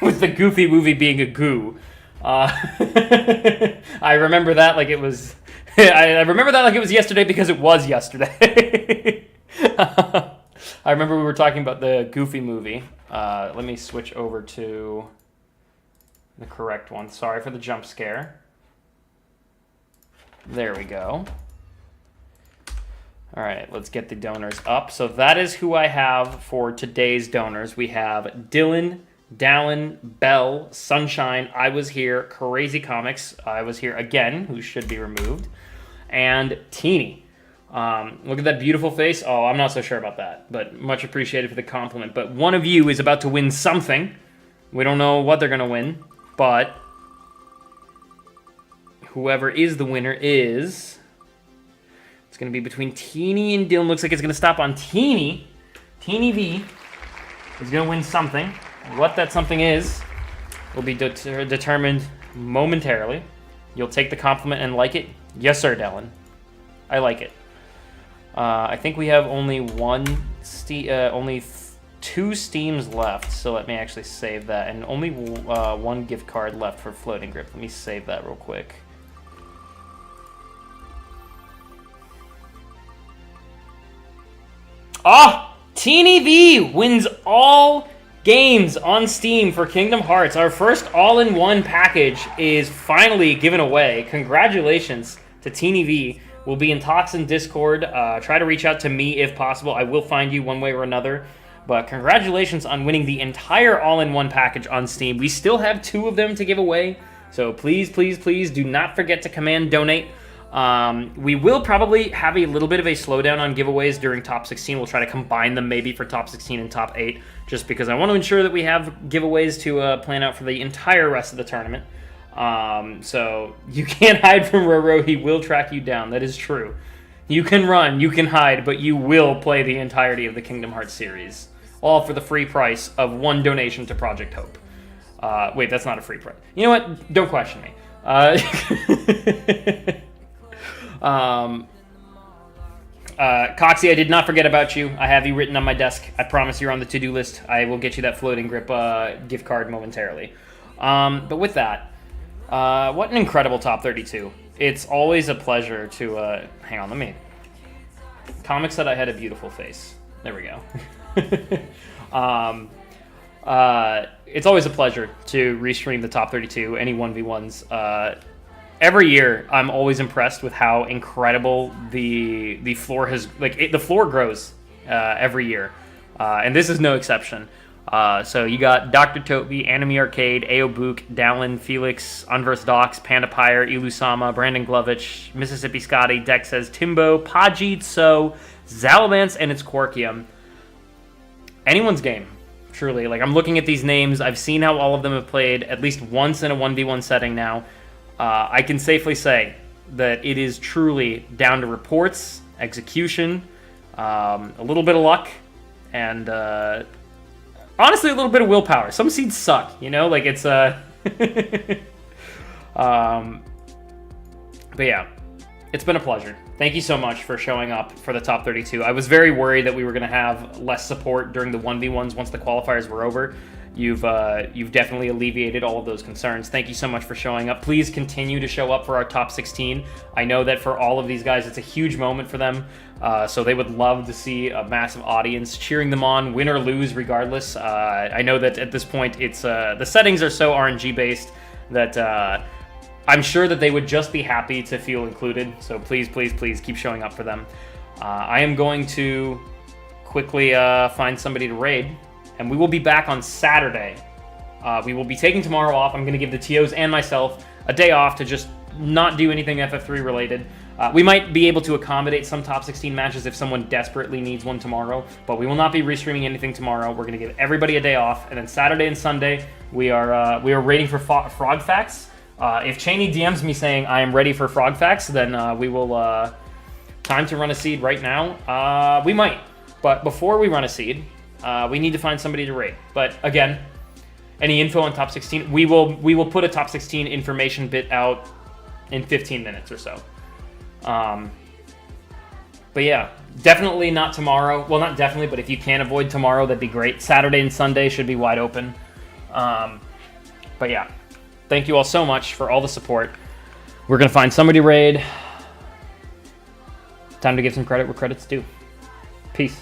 with the Goofy movie being a goo. I remember that like it was. I remember that like it was yesterday because it was yesterday. I remember we were talking about the Goofy movie. Let me switch over to the correct one. Sorry for the jump scare. There we go. All right, let's get the donors up. So that is who I have for today's donors. We have Dylan, Dallin, Bell, Sunshine, I Was Here, Crazy Comics, I Was Here Again, who should be removed, and Teeny. Look at that beautiful face. Oh, I'm not so sure about that, but much appreciated for the compliment. But one of you is about to win something. We don't know what they're going to win, but whoever is the winner is... It's going to be between Teeny and Dylan. Looks like it's going to stop on Teeny. Teeny V is going to win something. What that something is will be determined momentarily. You'll take the compliment and like it? Yes, sir, Dylan. I like it. I think we have only 2 Steams left, so let me actually save that. And only 1 gift card left for Floating Grip. Let me save that real quick. Ah! Teeny V wins all games on Steam for Kingdom Hearts. Our first all-in-one package is finally given away. Congratulations to Teeny V. We'll be in talks in Discord. Try to reach out to me if possible. I will find you one way or another. But congratulations on winning the entire all-in-one package on Steam. We still have 2 of them to give away. So please, please, please do not forget to command donate. We will probably have a little bit of a slowdown on giveaways during Top 16. We'll try to combine them maybe for Top 16 and Top 8, just because I want to ensure that we have giveaways to plan out for the entire rest of the tournament. So you can't hide from Roro. He will track you down. That is true. You can run, you can hide, but you will play the entirety of the Kingdom Hearts series, all for the free price of 1 donation to Project Hope. Wait, that's not a free price. You know what? Don't question me. Coxie, I did not forget about you. I have you written on my desk. I promise you're on the to-do list. I will get you that Floating Grip gift card momentarily. But with that, what an incredible top 32. It's always a pleasure to... hang on, let me... Comic said I had a beautiful face. There we go. It's always a pleasure to restream the top 32, any 1v1s. Every year, I'm always impressed with how incredible the floor has... the floor grows every year. And this is no exception. So you got Dr. Toby, Anime Arcade, Aobook, Dallin, Felix, Unversed Docs, Panda Pyre, Ilusama, BrandonGlovich, Mississippi Scotty, Dex says Timbo, Pajit, So, Zalamance, and it's Quarkium. Anyone's game, truly. Like, I'm looking at these names. I've seen how all of them have played at least once in a 1v1 setting now. I can safely say that it is truly down to reports, execution, a little bit of luck, and honestly a little bit of willpower. Some seeds suck, you know? Like, it's but yeah, it's been a pleasure. Thank you so much for showing up for the top 32. I was very worried that we were going to have less support during the 1v1s once the qualifiers were over. You've definitely alleviated all of those concerns. Thank you so much for showing up. Please continue to show up for our top 16. I know that for all of these guys, it's a huge moment for them. So they would love to see a massive audience cheering them on, win or lose, regardless. I know that at this point, it's the settings are so RNG based that I'm sure that they would just be happy to feel included. So please, please, please keep showing up for them. I am going to quickly find somebody to raid. And we will be back on Saturday. We will be taking tomorrow off. I'm going to give the TOs and myself a day off to just not do anything FF3 related. We might be able to accommodate some top 16 matches if someone desperately needs one tomorrow, but we will not be restreaming anything tomorrow. We're going to give everybody a day off, and then Saturday and Sunday we are raiding for Frog Facts. If Cheney DMs me saying I am ready for Frog Facts, then we will time to run a seed right now. We might, but before we run a seed, we need to find somebody to raid. But again, any info on top 16, we will put a top 16 information bit out in 15 minutes or so. But yeah, definitely not tomorrow. Well, not definitely, but if you can avoid tomorrow, that'd be great. Saturday and Sunday should be wide open. But yeah, thank you all so much for all the support. We're gonna find somebody to raid. Time to give some credit where credit's due. Peace.